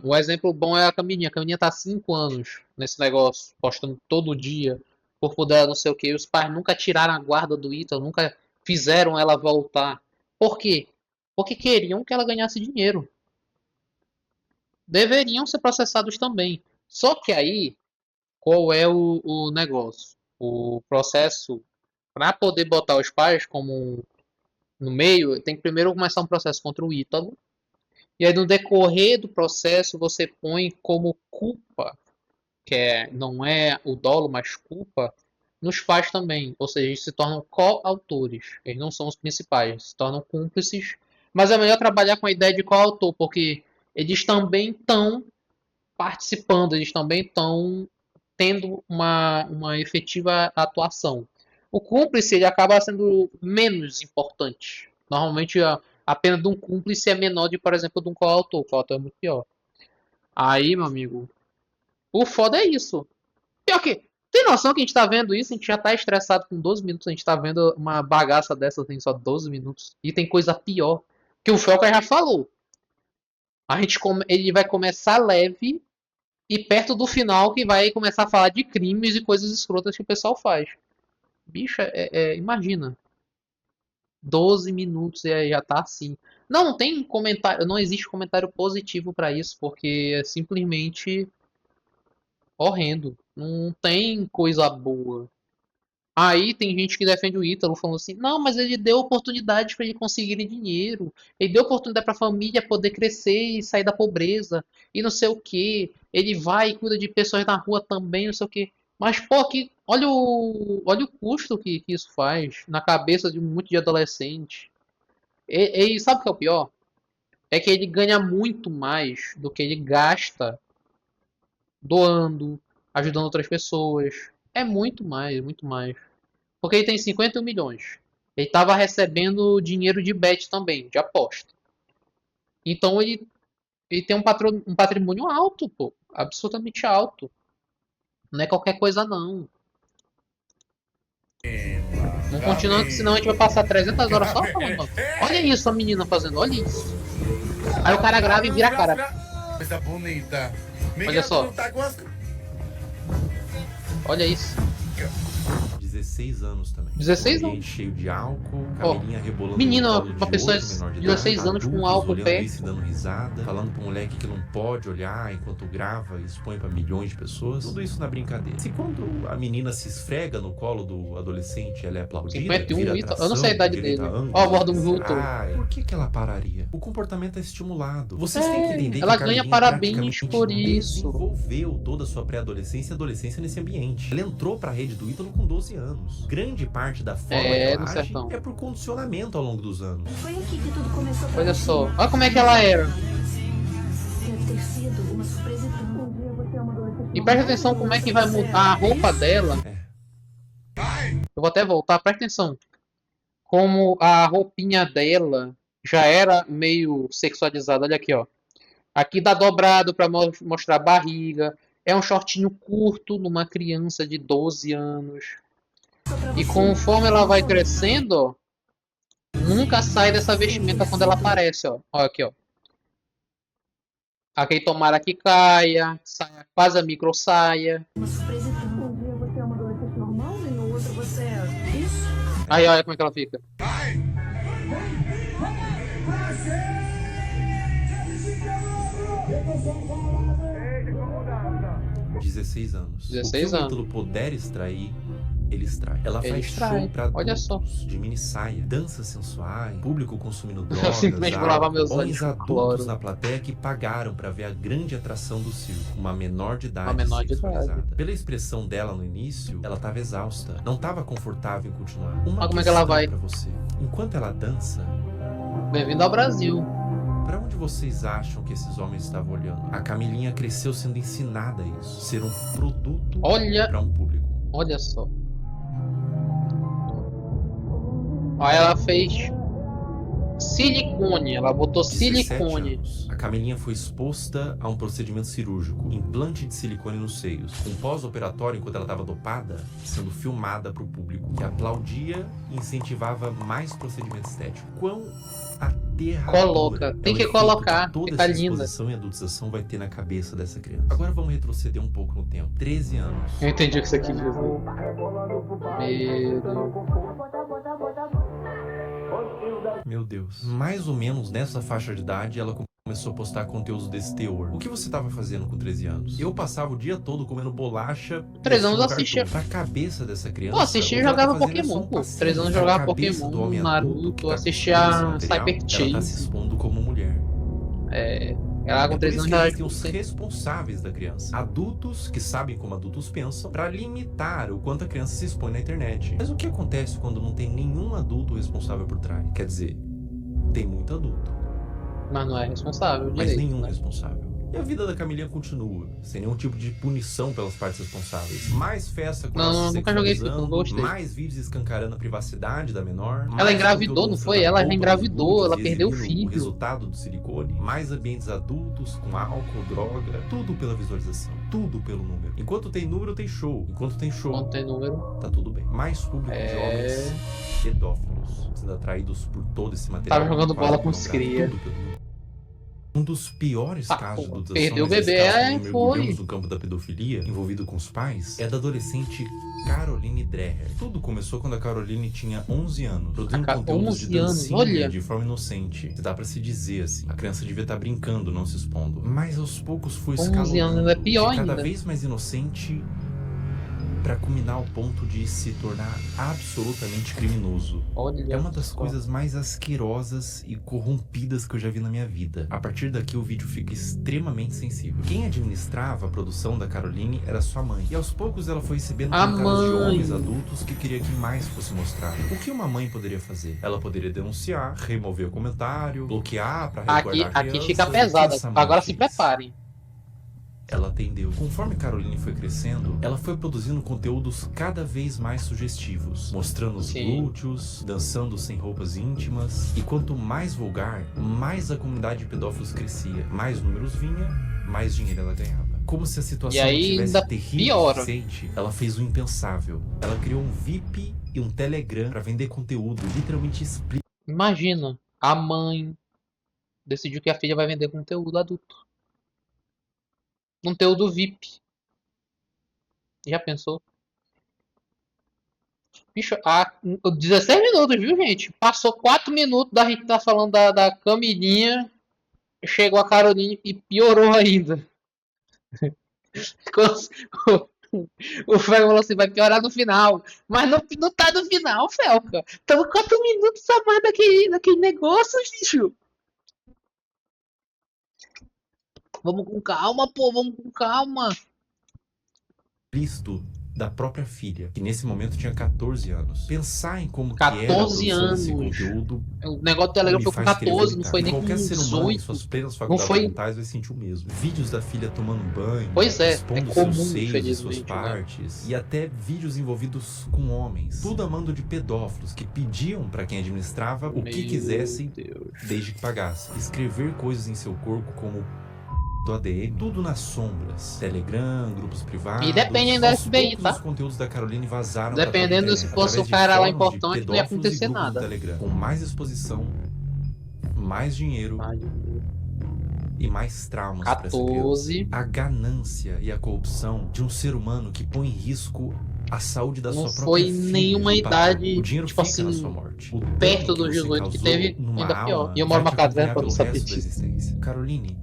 o exemplo bom é a Camilinha. A Camilinha tá há 5 anos nesse negócio, postando todo dia, corpo dela, não sei o que. E os pais nunca tiraram a guarda do Ítalo, nunca fizeram ela voltar. Por quê? Porque queriam que ela ganhasse dinheiro. Deveriam ser processados também. Só que aí, qual é o negócio? O processo, para poder botar os pais como no meio, tem que primeiro começar um processo contra o Ítalo. E aí no decorrer do processo você põe como culpa, não é o dolo, mas culpa, nos pais também. Ou seja, eles se tornam coautores. Eles não são os principais, se tornam cúmplices. Mas é melhor trabalhar com a ideia de coautor, porque eles também estão participando, eles também estão tendo uma efetiva atuação. O cúmplice ele acaba sendo menos importante. Normalmente a pena de um cúmplice é menor de, por exemplo, de um coautor. O coautor é muito pior. Aí, meu amigo, o foda é isso. Pior que, tem noção que a gente tá vendo isso? A gente já tá estressado com 12 minutos. A gente tá vendo uma bagaça dessa tem só 12 minutos. E tem coisa pior. Que o Felca já falou. Ele vai começar leve e perto do final que vai começar a falar de crimes e coisas escrotas que o pessoal faz. Bicho, imagina. 12 minutos e já tá assim. Não tem comentário, não existe comentário positivo pra isso, porque é simplesmente horrendo. Não tem coisa boa. Aí tem gente que defende o Ítalo falando assim, não, mas ele deu oportunidade para ele conseguirem dinheiro. Ele deu oportunidade para a família poder crescer e sair da pobreza. E não sei o que. Ele vai e cuida de pessoas na rua também, não sei o que. Mas, pô, olha o custo que isso faz na cabeça de um monte de adolescente. E sabe o que é o pior? É que ele ganha muito mais do que ele gasta doando, ajudando outras pessoas. É muito mais, muito mais. Porque ele tem 51 milhões. Ele estava recebendo dinheiro de bet também, de aposta. Então ele tem um patrimônio alto, pô. Absolutamente alto. Não é qualquer coisa, não. Vamos continuando, que senão a gente vai passar 300 horas só falando. Olha isso, a menina fazendo, olha isso. Aí o cara grava e vira a cara. Coisa bonita. Olha só. Olha isso. 16 anos também. 16 Ambiente anos. cheio de álcool, Ó, Camilinha rebolando menina, no colo uma de pessoa outro menor de de 16 idade, anos com adultos álcool olhando perto. isso e dando risada, falando pro moleque que não pode olhar enquanto grava e expõe pra milhões de pessoas. Tudo isso na brincadeira. Se quando a menina se esfrega no colo do adolescente, ela é aplaudida, 51, vira Ítalo. atração, Eu não sei a idade direito dele. a ângulo, Ó, a voz do Vulto. ai, por que ela pararia? O comportamento é estimulado. Vocês têm que entender ela que a ganha Camilinha parabéns praticamente por isso. desenvolveu toda a sua pré-adolescência e adolescência nesse ambiente. Ela entrou pra rede do Ítalo com 12 anos. Grande parte da forma que ela No age sertão. é por condicionamento ao longo dos anos. Foi aqui que tudo começou. Olha só. Olha como é que ela era. Deve ter sido uma surpresa tão. Um dia você é uma adolescente. E presta atenção como é que vai mudar a roupa dela. Eu vou até voltar, presta atenção. Como a roupinha dela já era meio sexualizada. Olha aqui, ó. Aqui dá dobrado pra mostrar a barriga. É um shortinho curto numa criança de 12 anos. E conforme ela vai crescendo, ó, nunca sai dessa vestimenta quando ela aparece, ó. Olha aqui, ó. Aqui tomara que caia, saia quase a micro saia. Uma surpresa tão. Um dia você é uma adolescente normal e no outro você é. Isso? Aí olha como é que ela fica. 16 anos. 16 o que anos. o Ítalo puder extrair, ele extrai. Ela Ele faz extrai. show pra Olha adultos, só. de mini saia, danças sensuais, público consumindo Eu drogas, simplesmente vou lavar meus olhos homens com adultos cloro. na plateia que pagaram pra ver a grande atração do circo. Uma menor de idade Uma menor de sexualizada. idade. Pela expressão dela no início, ela tava exausta. Não tava confortável em continuar. Uma Olha como é que ela questão vai. pra você. Enquanto ela dança, Bem-vindo ao Brasil. pra onde vocês acham que esses homens estavam olhando? A Camilinha cresceu sendo ensinada a isso. Ser um produto Olha. pra um público. Olha só. Aí ela fez silicone. Ela botou 17 silicone. anos. A Camilinha foi exposta a um procedimento cirúrgico, implante de silicone nos seios. Um pós-operatório, enquanto ela estava dopada, sendo filmada para o público, que aplaudia e incentivava mais procedimento estético. Quão aterrador Coloca. é Tem o que efeito colocar. toda Fica essa linda. exposição e adultização vai ter na cabeça dessa criança. Agora vamos retroceder um pouco no tempo. 13 anos. Eu entendi o que você quis dizer. Meu Deus. Mais ou menos nessa faixa de idade, ela começou a postar conteúdos desse teor. O que você estava fazendo com 13 anos? Eu passava o dia todo comendo bolacha. 13 anos assistindo assistia. cartoon. Pra cabeça dessa criança. Pô, assistia e o que ela tá jogava fazendo é Pokémon, só um pô. passeio. 13 anos Na jogava cabeça do Pokémon, homem adulto que Naruto, tá assistia consumindo esse material, Cyber ela tá se Chase. expondo como mulher. Ela com É por 13 isso anos que já existem os responsáveis da criança. Adultos que sabem como adultos pensam pra limitar o quanto a criança se expõe na internet. Mas o que acontece quando não tem nenhum adulto responsável por trás? Quer dizer, tem muito adulto, Mas não é responsável mas direito, nenhum né? responsável. E a vida da Camilinha continua, sem nenhum tipo de punição pelas partes responsáveis. Mais festa com ela se nunca joguei FIFA, não sexualizando, gostei. mais vídeos escancarando a privacidade da menor. Ela mais engravidou, conteúdo não foi? mostrando Ela já roupas engravidou, adultas ela e perdeu o exibindo filho. O resultado do silicone, mais ambientes adultos com álcool, droga, tudo pela visualização, tudo pelo número. Enquanto tem número, tem show. Enquanto tem show, Quando tem número. tá tudo bem. Mais público de homens pedófilos, sendo atraídos por todo esse material. Tava jogando quase bola com os pornográfico, cria. tudo pelo número. Um dos piores casos de adulteração, perdeu o mas esse bebê, caso também foi. mergulhamos no campo da pedofilia, envolvido com os pais, é da adolescente Caroline Dreher. Tudo começou quando a Caroline tinha 11 anos, produzindo conteúdos de 11 anos, dancinha olha. de forma inocente. Dá pra se dizer assim. A criança devia estar brincando, não se expondo. Mas aos poucos foi 11 escalonando. anos é pior de cada ainda. vez mais inocente pra culminar ao ponto de se tornar absolutamente criminoso. Olha É uma das só. coisas mais asquerosas e corrompidas que eu já vi na minha vida. A partir daqui o vídeo fica extremamente sensível. Quem administrava a produção da Caroline era sua mãe. E aos poucos ela foi recebendo A comentários de mãe. homens adultos que queria que mais fosse mostrado. O que uma mãe poderia fazer? Ela poderia denunciar, remover o comentário, bloquear pra resguardar a Aqui criança. fica O que pesado. essa mãe Agora se fez? preparem. ela atendeu. Conforme Caroline foi crescendo, ela foi produzindo conteúdos cada vez mais sugestivos, mostrando os Sim. glúteos, dançando sem roupas íntimas. E quanto mais vulgar, mais a comunidade de pedófilos crescia. Mais números vinha, mais dinheiro ela ganhava. Como se a situação E aí não tivesse ainda terrível o piora. suficiente, ela fez o impensável. Ela criou um VIP e um Telegram pra vender conteúdo literalmente explícito. Imagina, a mãe decidiu que a filha vai vender conteúdo adulto. Conteúdo VIP. Já pensou? Bicho, 16 minutos, viu, gente? Passou 4 minutos da gente tá falando da Camilinha. Chegou a Caroline e piorou ainda. O Fel falou assim, vai piorar no final. Mas não tá no final, Felca. Estamos 4 minutos a mais daquele negócio, bicho. Vamos com calma, pô, vamos com calma. Da própria filha, que nesse momento tinha 14 anos. Pensar em como que era a 14 produção desse anos. conteúdo O negócio do Telegram me foi com faz querer 14, não vomitar. foi nem com Qualquer ser humano em 18. suas plenas Não faculdades foi. mentais vai sentir o mesmo. Vídeos da filha tomando banho, Pois é, expondo é comum, seus seios e suas infelizmente, né? partes, e até vídeos envolvidos com homens. Tudo a mando de pedófilos que pediam pra quem administrava o que Meu quisessem, Deus. desde que pagassem. Escrever coisas em seu corpo como do ADM, tudo nas sombras. Telegram, grupos privados. E dependendo da Aos FBI, poucos, tá? os conteúdos da Caroline vazaram pra Dependendo toda a se internet, fosse através um de cara lá fóruns de importante, não ia pedófilos e acontecer grupos do nada. Telegram. Com mais exposição, mais dinheiro e mais traumas para essa 14. criança. A ganância e a corrupção de um ser humano que põe em risco a saúde da Não sua própria foi filha nenhuma junto à dor. idade, O dinheiro tipo fica na assim, sua morte. O perto dano que dos você 18 que causou teve, numa ainda pior. alma E eu moro vai numa te casa grande acompanhar pra não pelo saber resto da disso. existência. Caroline,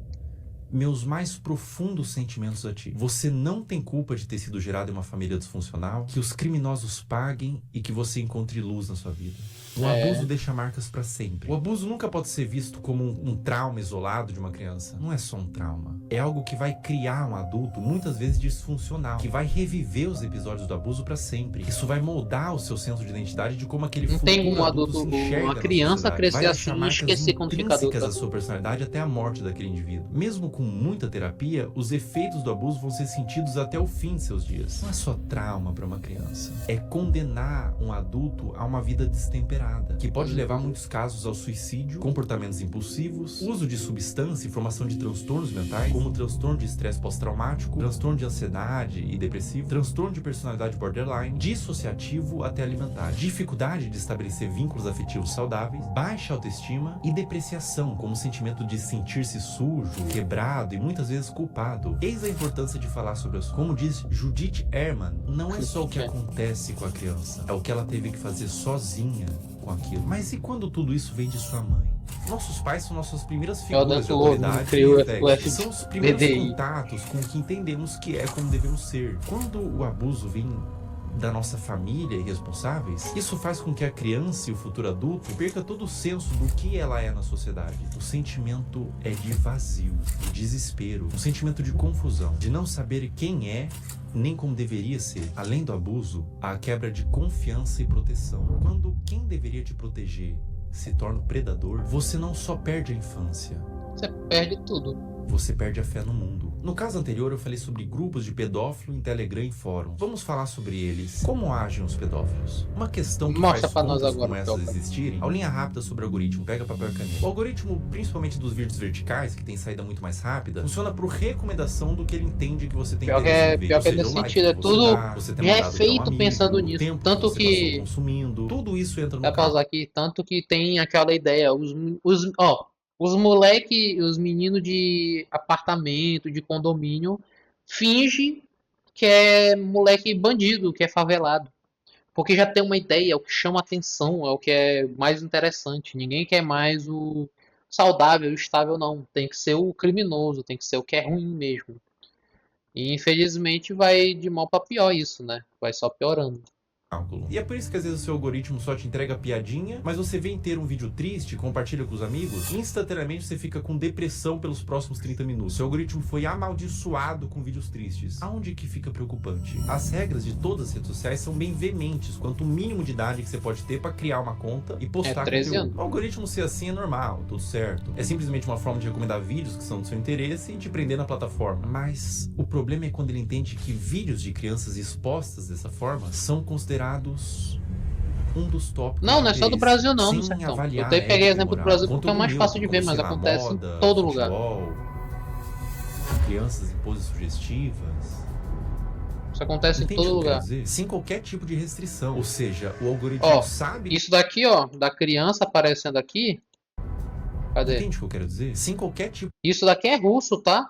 meus mais profundos sentimentos a ti. Você não tem culpa de ter sido gerado em uma família disfuncional, que os criminosos paguem e que você encontre luz na sua vida. O abuso deixa marcas pra sempre. O abuso nunca pode ser visto como um trauma isolado de uma criança. Não é só um trauma. É algo que vai criar um adulto, muitas vezes disfuncional, que vai reviver os episódios do abuso pra sempre. Isso vai moldar o seu senso de identidade de como aquele Não futuro tem como um adulto adulto, se enxerga uma na criança sociedade. crescer Vai assim deixar e marcas esquecer quando fica intrínsecas adulta. da sua personalidade até a morte daquele indivíduo. Mesmo com muita terapia, os efeitos do abuso vão ser sentidos até o fim de seus dias. Não é só trauma para uma criança. É condenar um adulto a uma vida destemperada, que pode levar muitos casos ao suicídio, comportamentos impulsivos, uso de substância e formação de transtornos mentais, como transtorno de estresse pós-traumático, transtorno de ansiedade e depressivo, transtorno de personalidade borderline, dissociativo até alimentar, dificuldade de estabelecer vínculos afetivos saudáveis, baixa autoestima e depreciação, como sentimento de sentir-se sujo, quebrado e muitas vezes culpado. Eis a importância de falar sobre isso. Como diz Judith Herman, não é só o que acontece com a criança, é o que ela teve que fazer sozinha com aquilo. Mas e quando tudo isso vem de sua mãe? Nossos pais são nossas primeiras figuras de autoridade criou e o afeto. São os primeiros FDI. contatos com o que entendemos que é como devemos ser. Quando o abuso vem da nossa família e responsáveis, isso faz com que a criança e o futuro adulto perca todo o senso do que ela é na sociedade. O sentimento é de vazio, de desespero, um sentimento de confusão, de não saber quem é nem como deveria ser. Além do abuso, há a quebra de confiança e proteção. Quando quem deveria te proteger se torna o predador, você não só perde a infância, Você perde tudo. você perde a fé no mundo. No caso anterior, eu falei sobre grupos de pedófilo em Telegram e fóruns. Vamos falar sobre eles. Como agem os pedófilos? Uma questão que Mostra faz pra nós contas agora, como essas Felca. existirem. Aulinha rápida sobre o algoritmo. Pega papel e caneta. O algoritmo, principalmente dos vídeos verticais, que tem saída muito mais rápida, funciona por recomendação do que ele entende que você tem Pior que interesse é, no vídeo. pior Ou que é seja, nesse o like sentido, é que você tudo dá, você ter já é mandado pra um feito amigo, pensando o nisso. tempo Tanto você que passou consumindo, tudo isso entra no Vai carro. pausar aqui, tanto que tem aquela ideia, os moleque, os meninos de apartamento, de condomínio, finge que é moleque bandido, que é favelado. Porque já tem uma ideia, é o que chama atenção, é o que é mais interessante. Ninguém quer mais o saudável, o estável, não. Tem que ser o criminoso, tem que ser o que é ruim mesmo. E infelizmente vai de mal pra pior isso, né? Vai só piorando. cálculo. E é por isso que às vezes o seu algoritmo só te entrega piadinha, mas você vê inteiro um vídeo triste, compartilha com os amigos, instantaneamente você fica com depressão pelos próximos 30 minutos. Seu algoritmo foi amaldiçoado com vídeos tristes. Aonde que fica preocupante? As regras de todas as redes sociais são bem veementes quanto o mínimo de idade que você pode ter para criar uma conta e postar 13 conteúdo. anos. O algoritmo ser assim é normal, tudo certo. É simplesmente uma forma de recomendar vídeos que são do seu interesse e de prender na plataforma. Mas o problema é quando ele entende que vídeos de crianças expostas dessa forma são considerados um dos tópicos. Não é só do Brasil não, sem do sertão. Eu avaliar até peguei ética e exemplo do moral. Brasil porque é o Conteúdo mais neutro, fácil de ver, como, mas sei lá, acontece moda, em todo lugar. futebol, crianças em poses sugestivas. Isso acontece Entende em todo o que eu quero lugar. dizer? Sem qualquer tipo de restrição. Ou seja, o algoritmo Ó, sabe... isso daqui, ó, da criança aparecendo aqui. Cadê? Entende o que eu quero dizer? Sem qualquer Isso daqui é russo, tá?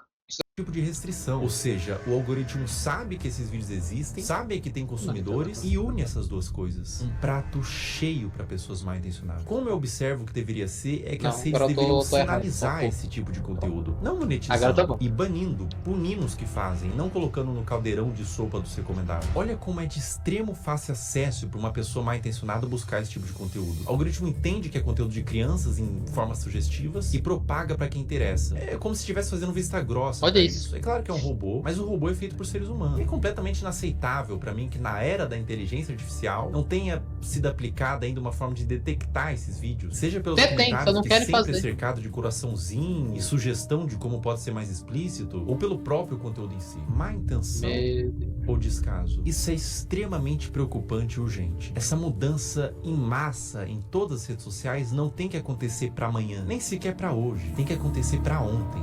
tipo de restrição. Ou seja, o algoritmo sabe que esses vídeos existem, sabe que tem consumidores e une essas duas coisas. Um prato cheio para pessoas mal intencionadas. Como eu observo que deveria ser, é que Não, as redes agora eu tô deveriam errado, sinalizar tô. esse tipo de conteúdo. Não Agora monetizando tá bom. e banindo, punindo os que fazem, não colocando no caldeirão de sopa do ser comentário. Olha como é de extremo fácil acesso para uma pessoa mal intencionada buscar esse tipo de conteúdo. O algoritmo entende que é conteúdo de crianças em formas sugestivas e propaga para quem interessa. É como se estivesse fazendo vista grossa. Olha pra isso. É claro que é um robô, mas o robô é feito por seres humanos. E é completamente inaceitável para mim que na era da inteligência artificial não tenha sido aplicada ainda uma forma de detectar esses vídeos. Seja pelos Tem, só comentários não que querem sempre é fazer. cercado de coraçãozinho e sugestão de como pode ser mais explícito, ou pelo próprio conteúdo em si. Má intenção ou descaso. Isso é extremamente preocupante e urgente. Essa mudança em massa em todas as redes sociais não tem que acontecer para amanhã, nem sequer para hoje. Tem que acontecer para ontem.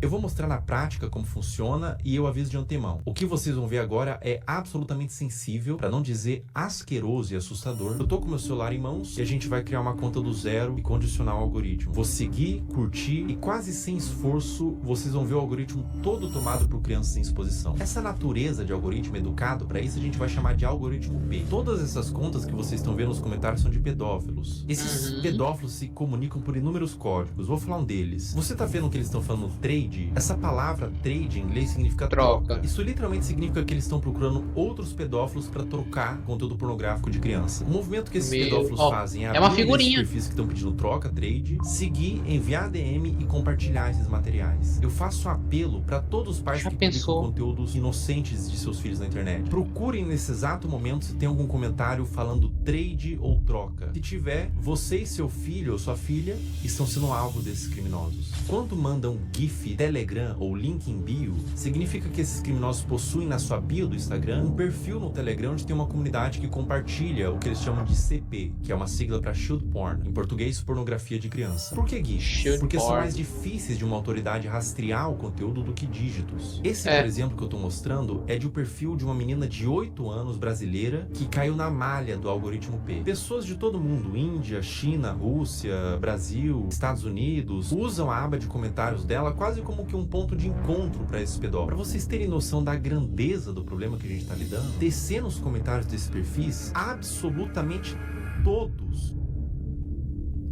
Eu vou mostrar na prática como funciona e eu aviso de antemão. O que vocês vão ver agora é absolutamente sensível, para não dizer asqueroso e assustador. Eu tô com meu celular em mãos e a gente vai criar uma conta do zero e condicionar o algoritmo. Vou seguir, curtir e quase sem esforço vocês vão ver o algoritmo todo tomado por crianças em exposição. Essa natureza de algoritmo educado, para isso a gente vai chamar de algoritmo P. Todas essas contas que vocês estão vendo nos comentários são de pedófilos. Esses pedófilos se comunicam por inúmeros códigos. Vou falar um deles. Você tá vendo que eles estão falando trade? Essa palavra trade em inglês significa troca. Isso literalmente significa que eles estão procurando outros pedófilos para trocar conteúdo pornográfico de criança. O movimento que esses pedófilos fazem é uma abrir figurinha. esses perfis que estão pedindo troca, trade, seguir, enviar DM e compartilhar esses materiais. Eu faço um apelo para todos os pais que publicam conteúdos inocentes de seus filhos na internet. Procurem nesse exato momento se tem algum comentário falando trade ou troca. Se tiver, você e seu filho ou sua filha estão sendo alvo desses criminosos. Quando mandam GIF, Telegram ou link em bio, significa que esses criminosos possuem na sua bio do Instagram um perfil no Telegram onde tem uma comunidade que compartilha o que eles chamam de CP, que é uma sigla para Child Porn, em português, pornografia de criança. Por que GIFs? Porque são mais difíceis de uma autoridade rastrear o conteúdo do que dígitos. Esse, por exemplo, que eu tô mostrando é de um perfil de uma menina de 8 anos brasileira que caiu na malha do algoritmo P. Pessoas de todo mundo, Índia, China, Rússia, Brasil, Estados Unidos, usam a aba de comentários dela quase como que um ponto de encontro para esses pedófilos. Para vocês terem noção da grandeza do problema que a gente tá lidando, descer nos comentários desses perfis, absolutamente todos,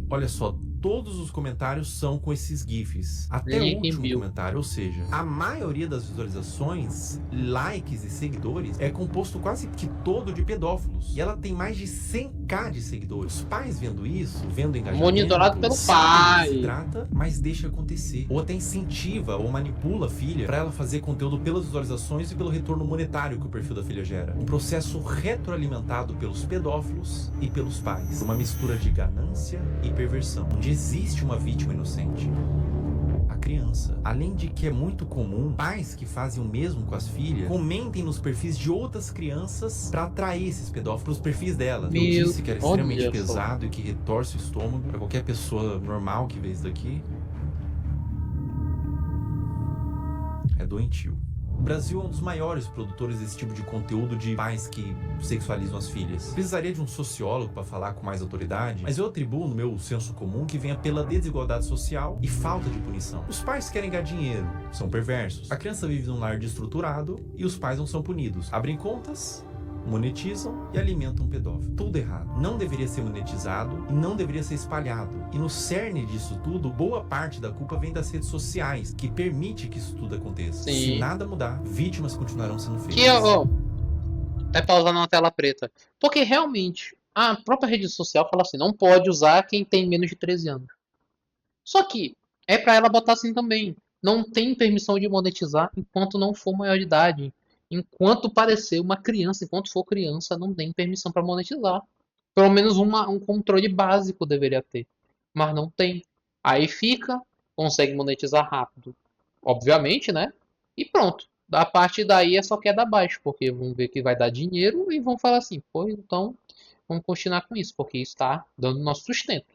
olha só, todos os comentários são com esses GIFs. Até o último comentário, ou seja, a maioria das visualizações, likes e seguidores é composto quase que todo de pedófilos. E ela tem mais de 100k de seguidores. Os pais vendo isso, vendo engajamento, Monitorado pelo sabem pai. do que se trata, mas deixa acontecer. Ou até incentiva ou manipula a filha para ela fazer conteúdo pelas visualizações e pelo retorno monetário que o perfil da filha gera. Um processo retroalimentado pelos pedófilos e pelos pais. Uma mistura de ganância e perversão. Onde existe uma vítima inocente. A criança. Além de que é muito comum pais que fazem o mesmo com as filhas comentem nos perfis de outras crianças para atrair esses pedófilos nos perfis delas. Eu disse que era extremamente pesado e que retorce o estômago para qualquer pessoa normal que vê isso daqui. É doentio. O Brasil é um dos maiores produtores desse tipo de conteúdo de pais que sexualizam as filhas. Precisaria de um sociólogo para falar com mais autoridade, mas eu atribuo no meu senso comum que venha pela desigualdade social e falta de punição. Os pais querem ganhar dinheiro, são perversos. A criança vive num lar destruturado e os pais não são punidos. Abrem contas, monetizam e alimentam um pedófilo. Tudo errado. Não deveria ser monetizado e não deveria ser espalhado. E no cerne disso tudo, boa parte da culpa vem das redes sociais, que permite que isso tudo aconteça. Sim. Se nada mudar, vítimas continuarão sendo feitas. Que, ó, Até pausar numa tela preta. Porque realmente, a própria rede social fala assim, não pode usar quem tem menos de 13 anos. Só que é pra ela botar assim também. Não tem permissão de monetizar enquanto não for maior de idade. Enquanto parecer uma criança, enquanto for criança, não tem permissão pra monetizar. Pelo menos um controle básico deveria ter. Mas não tem. Aí fica, consegue monetizar rápido. Obviamente, né? E pronto. Da parte daí é só queda abaixo, porque vão ver que vai dar dinheiro e vão falar assim, pô, então vamos continuar com isso, porque isso está dando nosso sustento.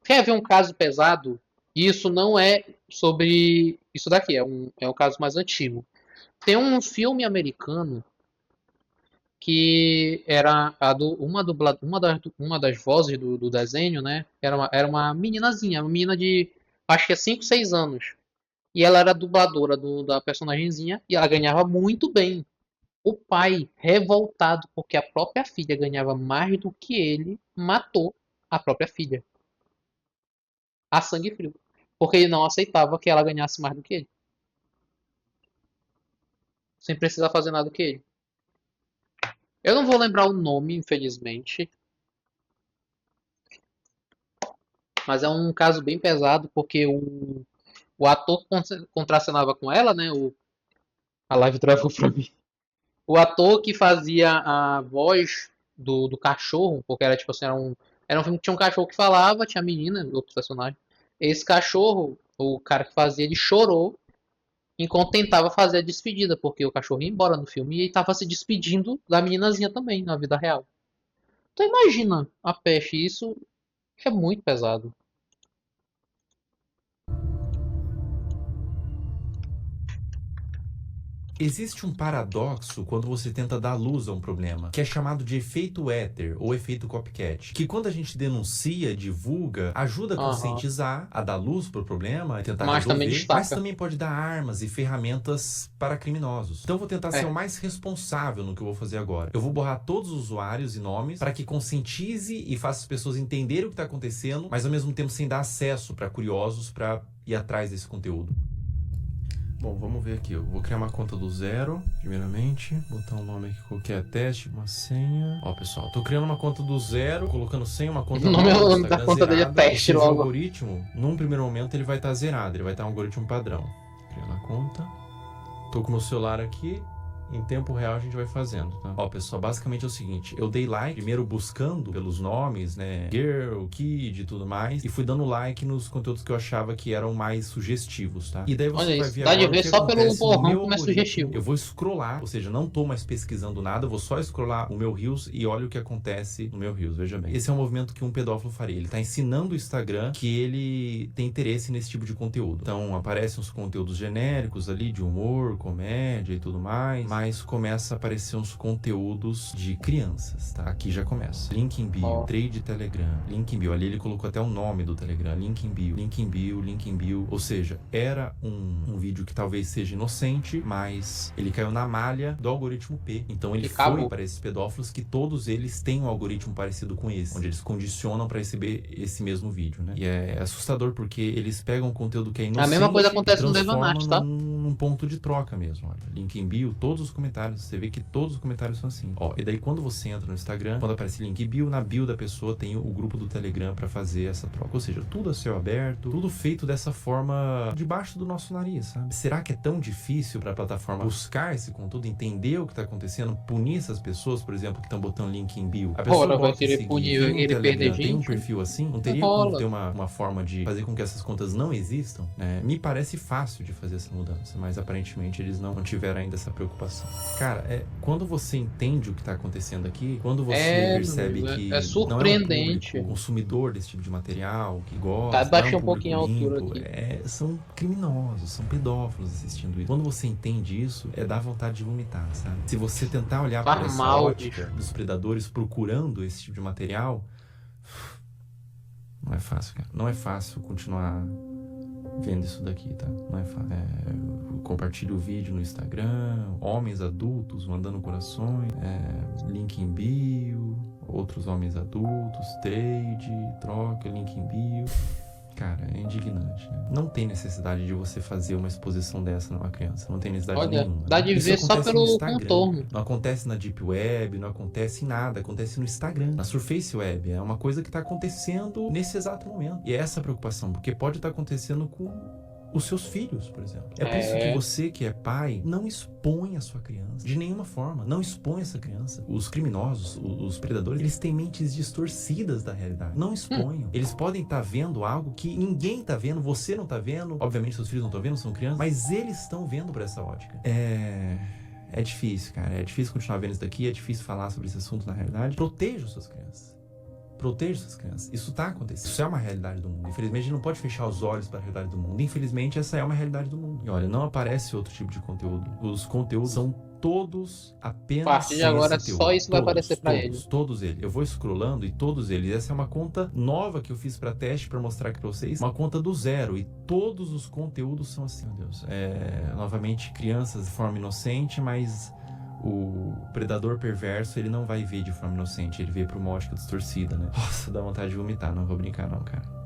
Quer ver um caso pesado? Isso não é sobre isso daqui, é um caso mais antigo. Tem um filme americano que era uma das vozes do desenho, né? Era uma meninazinha, uma menina de acho que é 5, 6 anos. E ela era dubladora da personagemzinha e ela ganhava muito bem. O pai, revoltado porque a própria filha ganhava mais do que ele, matou a própria filha. A sangue frio. Porque ele não aceitava que ela ganhasse mais do que ele. Sem precisar fazer nada do que ele. Eu não vou lembrar o nome, infelizmente. Mas é um caso bem pesado porque o ator que contracenava com ela, né? A live travou pra mim. O ator que fazia a voz do cachorro, porque era tipo assim, era um filme que tinha um cachorro que falava, tinha a menina, outro personagem. Esse cachorro, o cara que fazia, ele chorou enquanto tentava fazer a despedida, porque o cachorro ia embora no filme e ele tava se despedindo da meninazinha também, na vida real. Então imagina a peste, isso é muito pesado. Existe um paradoxo quando você tenta dar luz a um problema, que é chamado de efeito éter ou efeito copycat, que quando a gente denuncia, divulga, ajuda a conscientizar, a dar luz para o problema e tentar Mas também resolver, destaca. mas também pode dar armas e ferramentas para criminosos. Então eu vou tentar ser o mais responsável no que eu vou fazer agora. Eu vou borrar todos os usuários e nomes para que conscientize e faça as pessoas entenderem o que está acontecendo, mas ao mesmo tempo sem dar acesso para curiosos para ir atrás desse conteúdo. Bom, vamos ver aqui. Eu vou criar uma conta do zero, primeiramente. Botar um nome aqui qualquer, teste, uma senha. Ó, pessoal, tô criando uma conta do zero, colocando senha, uma conta O nome da conta dele é teste logo. O logo. algoritmo, num primeiro momento, ele vai estar zerado. Ele vai estar um algoritmo padrão. Criando a conta. Tô com o meu celular aqui. Em tempo real a gente vai fazendo, tá? Ó, pessoal, basicamente é o seguinte. Eu dei like, primeiro buscando pelos nomes, né? Girl, Kid e tudo mais. E fui dando like nos conteúdos que eu achava que eram mais sugestivos, tá? E daí você vai ver dá de agora ver o que só pelo acontece no borrão meu como é algoritmo. sugestivo. Eu vou scrollar, ou seja, não tô mais pesquisando nada. Eu vou só scrollar o meu Reels e olha o que acontece no meu Reels, veja bem. Esse é um movimento que um pedófilo faria. Ele tá ensinando o Instagram que ele tem interesse nesse tipo de conteúdo. Então, aparecem uns conteúdos genéricos ali de humor, comédia e tudo mais, mas começa a aparecer uns conteúdos de crianças, tá? Aqui já começa. Link em bio, trade Telegram, link em bio. Ali ele colocou até o nome do Telegram, link em bio, link em bio, link em bio. Ou seja, era um vídeo que talvez seja inocente, mas ele caiu na malha do algoritmo P. Então ele foi para esses pedófilos que todos eles têm um algoritmo parecido com esse, onde eles condicionam para receber esse mesmo vídeo, né? E é assustador porque eles pegam um conteúdo que é inocente. A mesma coisa acontece no Devanart, tá? Num ponto de troca mesmo, olha. Link em bio, todos os comentários, você vê que todos os comentários são assim. Ó, e daí quando você entra no Instagram, quando aparece link em bio, na bio da pessoa tem o grupo do Telegram pra fazer essa troca. Ou seja, tudo a céu aberto, tudo feito dessa forma debaixo do nosso nariz, sabe? Será que é tão difícil pra plataforma buscar esse conteúdo, entender o que tá acontecendo, punir essas pessoas, por exemplo, que estão botando link em bio? A pessoa vai querer punir ele perder gente? Tem um perfil assim? Não teria como ter uma forma de fazer com que essas contas não existam? Né? Me parece fácil de fazer essa mudança, mas aparentemente eles não tiveram ainda essa preocupação. Cara, quando você entende o que está acontecendo aqui, quando você percebe que é surpreendente. Não é um consumidor desse tipo de material, que gosta, Tá, baixei um pouquinho a altura aqui. São criminosos, são pedófilos assistindo isso. Quando você entende isso, dá vontade de vomitar, sabe? Se você tentar olhar para essa ótica dos predadores procurando esse tipo de material, não é fácil, cara. Não é fácil continuar vendo isso daqui, tá? Não é fácil. Compartilhe o vídeo no Instagram, homens adultos mandando corações, link em bio, outros homens adultos, trade, troca, link em bio. Cara, é indignante, né? Não tem necessidade de você fazer uma exposição dessa numa criança. Não tem necessidade Olha, nenhuma. dá de Isso ver só acontece pelo no Instagram. contorno. Não acontece na Deep Web, não acontece em nada. Acontece no Instagram, na Surface Web. É uma coisa que tá acontecendo nesse exato momento. E é essa a preocupação, porque pode estar acontecendo com os seus filhos, por exemplo. É por isso que você, que é pai, não expõe a sua criança. De nenhuma forma. Não expõe essa criança. Os criminosos, os predadores, eles têm mentes distorcidas da realidade. Não exponham. Eles podem estar vendo algo que ninguém tá vendo, você não tá vendo. Obviamente, seus filhos não estão vendo, são crianças. Mas eles estão vendo por essa ótica. É difícil, cara. É difícil continuar vendo isso daqui. É difícil falar sobre esse assunto na realidade. Proteja suas crianças. Proteja suas crianças. Isso tá acontecendo. Isso é uma realidade do mundo. Infelizmente, a gente não pode fechar os olhos para a realidade do mundo. Infelizmente, essa é uma realidade do mundo. E olha, não aparece outro tipo de conteúdo. Os conteúdos são todos apenas A partir de agora, só isso vai aparecer pra ele. Todos eles. Eu vou scrollando e todos eles. Essa é uma conta nova que eu fiz pra teste, pra mostrar aqui pra vocês. Uma conta do zero. E todos os conteúdos são assim, meu Deus. Novamente, crianças de forma inocente, mas o predador perverso, ele não vai ver de forma inocente, ele vê por uma ótica distorcida, né? Nossa, dá vontade de vomitar, não vou brincar não, cara.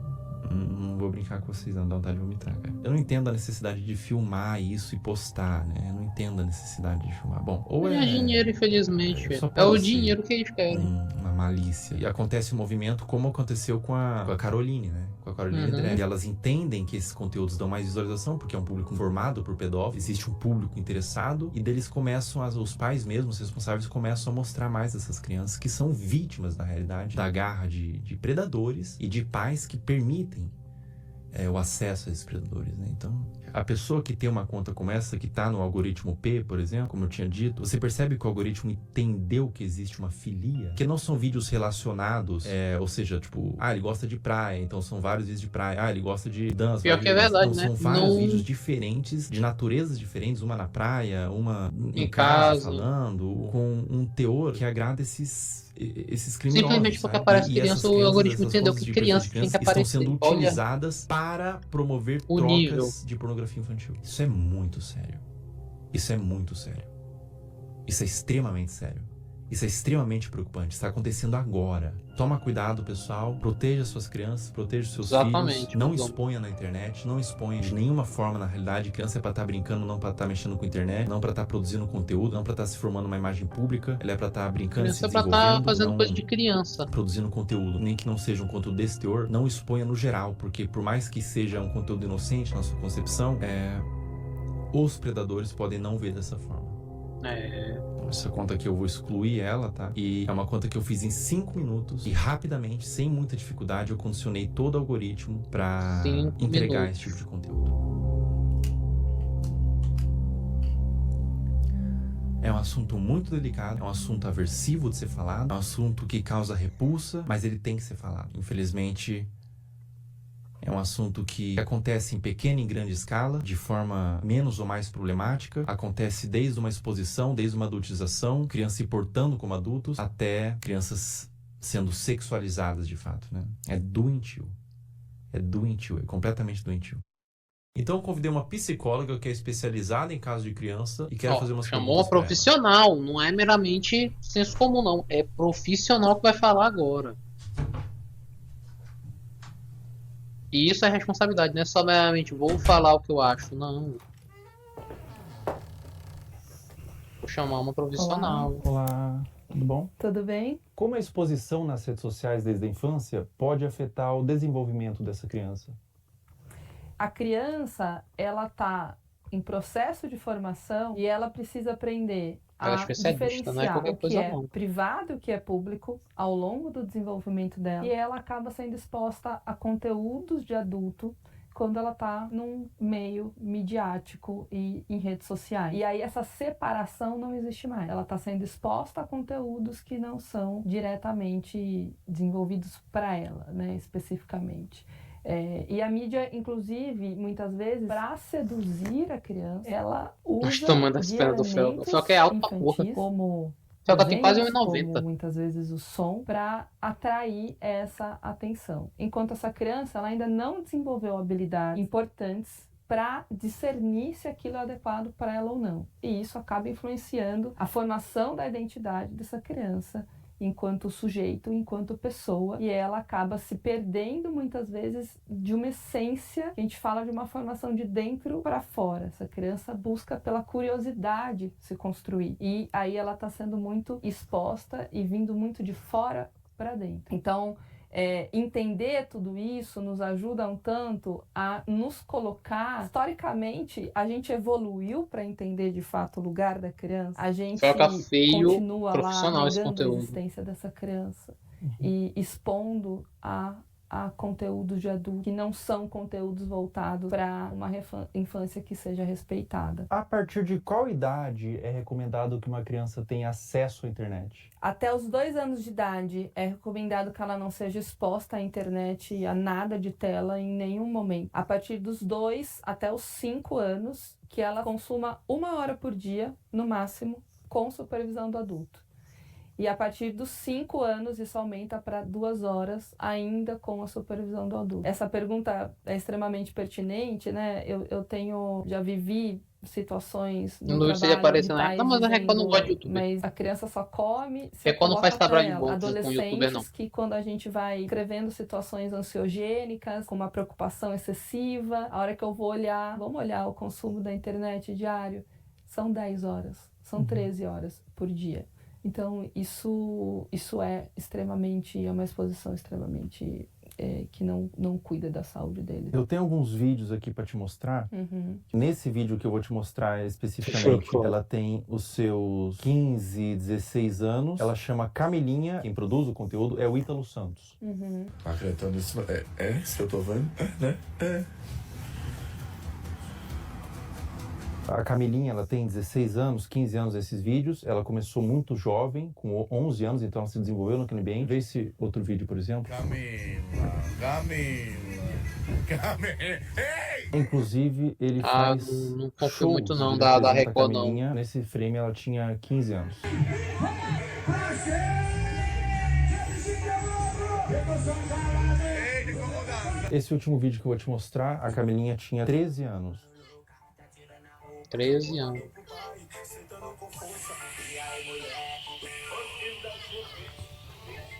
Não vou brincar com vocês, não, dá vontade de vomitar, cara. Eu não entendo a necessidade de filmar isso e postar, né? Eu não entendo a necessidade de filmar. Bom, ou é dinheiro, infelizmente. É o dinheiro que eles querem. Uma malícia. E acontece um movimento como aconteceu com a Caroline, né? Com a Caroline Drag. E elas entendem que esses conteúdos dão mais visualização, porque é um público formado por pedófilos, existe um público interessado, e deles começam, os pais mesmos, os responsáveis, começam a mostrar mais essas crianças que são vítimas, na realidade, da garra de predadores e de pais que permitem o acesso a esses predadores, né? Então, a pessoa que tem uma conta como essa, que tá no algoritmo P, por exemplo, como eu tinha dito, você percebe que o algoritmo entendeu que existe uma filia, que não são vídeos relacionados, ou seja, tipo, ele gosta de praia, então são vários vídeos de praia, ele gosta de dança. Pior que é verdade, então, né? São vários vídeos diferentes, de naturezas diferentes, uma na praia, uma em casa, falando, com um teor que agrada esses criminosos. Simplesmente porque aparece criança, o algoritmo entendeu que criança tem que aparecer. Estão sendo utilizadas para promover trocas de pornografia infantil. Isso é muito sério. Isso é muito sério. Isso é extremamente sério. Isso é extremamente preocupante. Está acontecendo agora. Toma cuidado, pessoal. Proteja suas crianças, proteja seus filhos. Não exponha na internet, não exponha de nenhuma forma na realidade. Criança é pra estar brincando, não pra estar mexendo com a internet, não pra estar produzindo conteúdo, não pra estar se formando uma imagem pública. Ela é pra estar brincando, se desenvolvendo. Criança é pra estar fazendo coisa de criança. Produzindo conteúdo. Nem que não seja um conteúdo desse teor, não exponha no geral, porque por mais que seja um conteúdo inocente na sua concepção, os predadores podem não ver dessa forma. Essa conta aqui eu vou excluir ela, tá? E é uma conta que eu fiz em 5 minutos e rapidamente, sem muita dificuldade, eu condicionei todo o algoritmo pra entregar esse tipo de conteúdo. É um assunto muito delicado, é um assunto aversivo de ser falado, é um assunto que causa repulsa, mas ele tem que ser falado. Infelizmente, é um assunto que acontece em pequena e grande escala, de forma menos ou mais problemática. Acontece desde uma exposição, desde uma adultização, crianças se portando como adultos, até crianças sendo sexualizadas de fato, né? É doentio. É doentio, é completamente doentio. Então eu convidei uma psicóloga que é especializada em casos de criança e quero fazer umas perguntas. Chamou uma profissional, não é meramente senso comum, não. É profissional que vai falar agora. E isso é responsabilidade, não é só meramente vou falar o que eu acho, não. Vou chamar uma profissional. Olá, tudo bom? Tudo bem? Como a exposição nas redes sociais desde a infância pode afetar o desenvolvimento dessa criança? A criança, ela tá em processo de formação e ela precisa aprender a diferenciar o que é privado e o que é público ao longo do desenvolvimento dela. E ela acaba sendo exposta a conteúdos de adulto quando ela está num meio midiático e em redes sociais. E aí essa separação não existe mais. Ela está sendo exposta a conteúdos que não são diretamente desenvolvidos para ela, né, especificamente. E a mídia, inclusive, muitas vezes, para seduzir a criança, ela usa de elementos infantis, como Felca tem quase desenhos, 1,90. como muitas vezes o som, para atrair essa atenção. Enquanto essa criança ela ainda não desenvolveu habilidades importantes para discernir se aquilo é adequado para ela ou não. E isso acaba influenciando a formação da identidade dessa criança enquanto sujeito, enquanto pessoa, e ela acaba se perdendo muitas vezes de uma essência, que a gente fala de uma formação de dentro para fora. Essa criança busca pela curiosidade se construir, e aí ela está sendo muito exposta e vindo muito de fora para dentro. Então, entender tudo isso nos ajuda um tanto a nos colocar. Historicamente, a gente evoluiu para entender de fato o lugar da criança. A gente continua lá negando a existência dessa criança e expondo a conteúdos de adulto que não são conteúdos voltados para uma infância que seja respeitada. A partir de qual idade é recomendado que uma criança tenha acesso à internet? Até os 2 anos de idade é recomendado que ela não seja exposta à internet e a nada de tela em nenhum momento. A partir dos 2 até os 5 anos, que ela consuma 1 hora por dia, no máximo, com supervisão do adulto. E a partir dos 5 anos, isso aumenta para 2 horas, ainda com a supervisão do adulto. Essa pergunta é extremamente pertinente, né? Eu já vivi situações no trabalho de pais mas a Record não gosta de YouTube. Mas a criança só come se Record não faz trabalho de bom adolescentes que quando a gente vai escrevendo situações ansiogênicas, com uma preocupação excessiva, a hora que eu vou olhar, vamos olhar o consumo da internet diário, são 10 horas, são 13 horas por dia. Então, isso é uma exposição extremamente que não cuida da saúde dele. Eu tenho alguns vídeos aqui para te mostrar. Nesse vídeo que eu vou te mostrar especificamente, ela tem os seus 15, 16 anos. Ela chama Camilinha. Quem produz o conteúdo é o Ítalo Santos. Acreditando nisso, se eu tô vendo, né? A Camilinha, ela tem 16 anos, 15 anos nesses vídeos. Ela começou muito jovem, com 11 anos, então ela se desenvolveu naquele ambiente. Vê esse outro vídeo, por exemplo. Camila. Inclusive, ele faz não confio muito não da Record, não. Nesse frame, ela tinha 15 anos. Esse último vídeo que eu vou te mostrar, a Camilinha tinha 13 anos. 13 anos.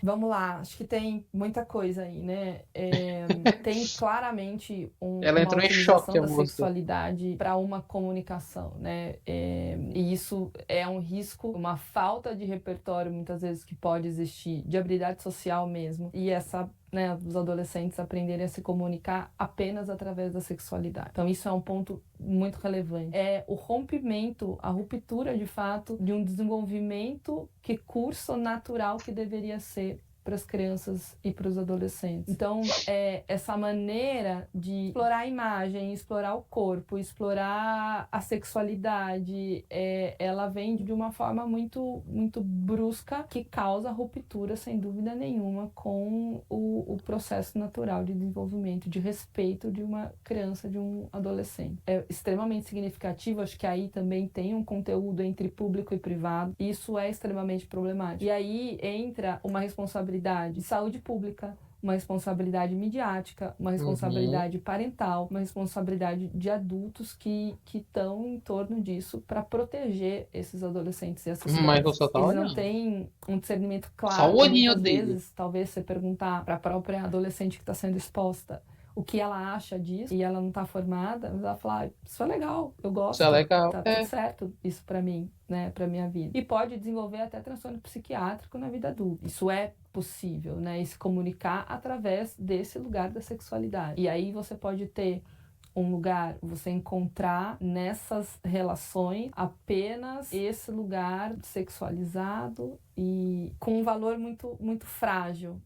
Vamos lá, acho que tem muita coisa aí, né? Tem claramente uma utilização da sexualidade para uma comunicação, né? E isso é um risco, uma falta de repertório, muitas vezes, que pode existir, de habilidade social mesmo. E os adolescentes aprenderem a se comunicar apenas através da sexualidade. Então, isso é um ponto muito relevante. É o rompimento, a ruptura, de fato, de um desenvolvimento que curso natural que deveria ser para as crianças e para os adolescentes. Então, essa maneira de explorar a imagem, explorar o corpo, explorar a sexualidade, ela vem de uma forma muito, muito brusca, que causa ruptura, sem dúvida nenhuma, com o processo natural de desenvolvimento, de respeito de uma criança, de um adolescente. É extremamente significativo, acho que aí também tem um conteúdo entre público e privado, e isso é extremamente problemático. E aí entra uma responsabilidade de saúde pública, uma responsabilidade midiática, uma responsabilidade parental, uma responsabilidade de adultos que estão em torno disso para proteger esses adolescentes e essas crianças. Eles não têm um discernimento claro. Só o olhinho muitas vezes, talvez você perguntar para a própria adolescente que está sendo exposta o que ela acha disso, e ela não está formada, mas ela fala, isso é legal, eu gosto, isso é legal, tá tudo certo isso para mim, né, para minha vida. E pode desenvolver até transtorno psiquiátrico na vida adulta. Isso é possível, né, e se comunicar através desse lugar da sexualidade. E aí você pode ter um lugar, você encontrar nessas relações apenas esse lugar sexualizado e com um valor muito, muito frágil.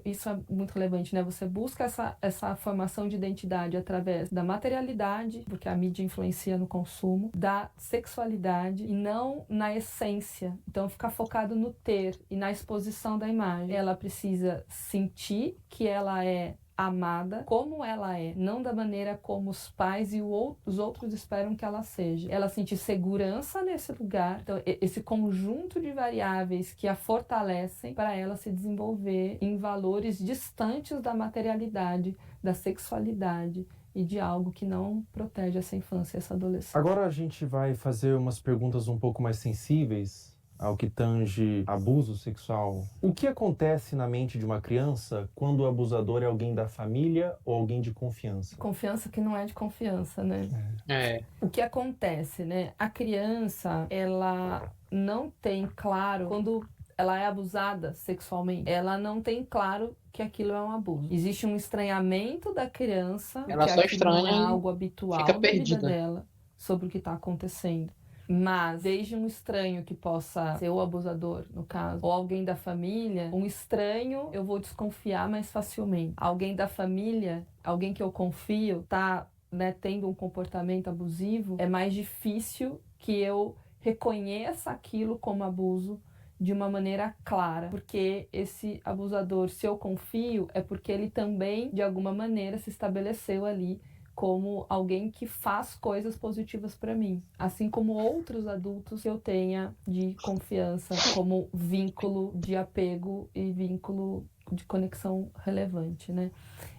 Isso é muito relevante, né? Você busca essa formação de identidade através da materialidade, porque a mídia influencia no consumo, da sexualidade e não na essência. Então, ficar focado no ter e na exposição da imagem. Ela precisa sentir que ela é amada como ela é, não da maneira como os pais e os outros esperam que ela seja. Ela sentir segurança nesse lugar, então esse conjunto de variáveis que a fortalecem para ela se desenvolver em valores distantes da materialidade, da sexualidade e de algo que não protege essa infância, essa adolescência. Agora a gente vai fazer umas perguntas um pouco mais sensíveis ao que tange abuso sexual. O que acontece na mente de uma criança quando o abusador é alguém da família ou alguém de confiança? Confiança que não é de confiança, né? É. O que acontece, né? A criança, ela não tem claro, quando ela é abusada sexualmente, ela não tem claro que aquilo é um abuso. Existe um estranhamento da criança, Ela que só aquilo não é estranha e algo habitual fica na vida perdida. dela, sobre o que está acontecendo. Mas, desde um estranho que possa ser o abusador, no caso, ou alguém da família, um estranho eu vou desconfiar mais facilmente. Alguém da família, alguém que eu confio, tá, né, tendo um comportamento abusivo, é mais difícil que eu reconheça aquilo como abuso de uma maneira clara, porque esse abusador, se eu confio, é porque ele também, de alguma maneira, se estabeleceu ali como alguém que faz coisas positivas para mim, assim como outros adultos que eu tenha de confiança, como vínculo de apego e vínculo de conexão relevante, né?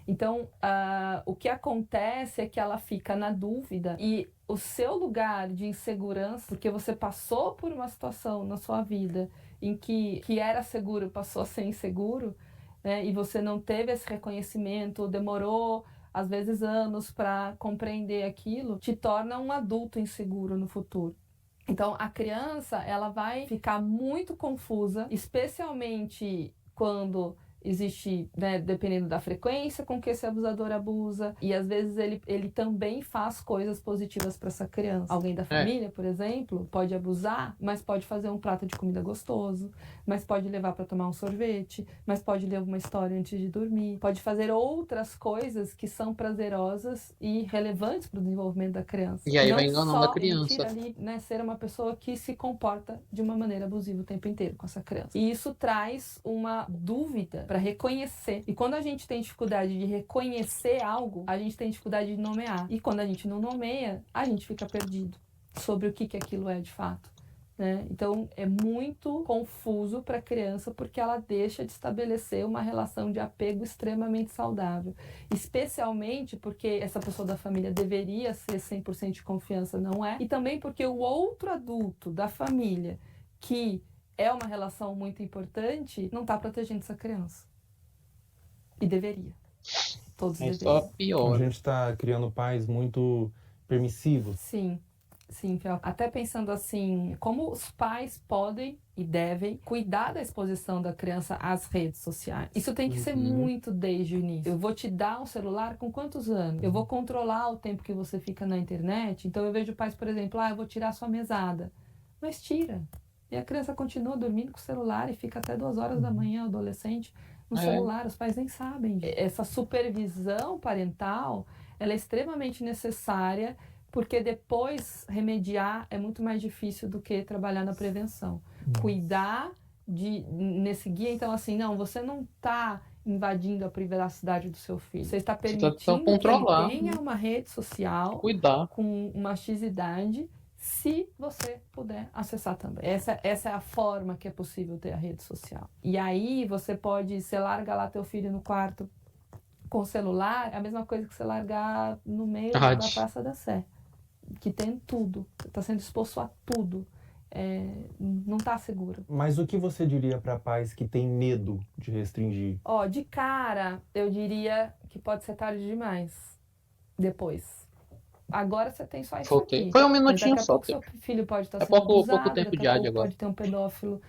Então, o que acontece é que ela fica na dúvida e o seu lugar de insegurança, porque você passou por uma situação na sua vida em que era seguro passou a ser inseguro, né? E você não teve esse reconhecimento, demorou às vezes anos para compreender aquilo, te torna um adulto inseguro no futuro. Então, a criança, ela vai ficar muito confusa, especialmente quando existe, né, dependendo da frequência com que esse abusador abusa, e às vezes ele também faz coisas positivas para essa criança. Alguém da família, por exemplo, pode abusar, mas pode fazer um prato de comida gostoso, mas pode levar para tomar um sorvete, mas pode ler uma história antes de dormir, pode fazer outras coisas que são prazerosas e relevantes para o desenvolvimento da criança. E aí não vai enganando só a criança. emitir ali, né, ser uma pessoa que se comporta de uma maneira abusiva o tempo inteiro com essa criança. E isso traz uma dúvida para reconhecer. E quando a gente tem dificuldade de reconhecer algo, a gente tem dificuldade de nomear. E quando a gente não nomeia, a gente fica perdido sobre o que aquilo é de fato, né? Então é muito confuso para a criança porque ela deixa de estabelecer uma relação de apego extremamente saudável. Especialmente porque essa pessoa da família deveria ser 100% de confiança, não é? E também porque o outro adulto da família, que é uma relação muito importante, não está protegendo essa criança. E deveria. Todos deveriam. Só pior. A gente está criando pais muito permissivos. Sim, Fel. Até pensando assim, como os pais podem e devem cuidar da exposição da criança às redes sociais. Isso tem que ser muito desde o início. Eu vou te dar um celular com quantos anos? Eu vou controlar o tempo que você fica na internet. Então eu vejo pais, por exemplo, eu vou tirar sua mesada. Mas tira. E a criança continua dormindo com o celular e fica até 2 horas da manhã, adolescente, no celular. Os pais nem sabem. Essa supervisão parental, ela é extremamente necessária, porque depois remediar é muito mais difícil do que trabalhar na prevenção. Cuidar nesse guia, então assim, não, você não está invadindo a privacidade do seu filho. Você está permitindo que ele tenha uma rede social com uma X-idade, se você puder acessar também. Essa é a forma que é possível ter a rede social. E aí você larga lá teu filho no quarto com o celular, é a mesma coisa que você largar no meio da Praça da Sé, que tem tudo, está sendo exposto a tudo. Não está seguro. Mas o que você diria para pais que têm medo de restringir? De cara, eu diria que pode ser tarde demais. Depois. Agora você tem só isso aqui. Foi um minutinho só. Seu filho pode estar sendo abusado, pouco tempo de áudio agora. Pode ter um pedófilo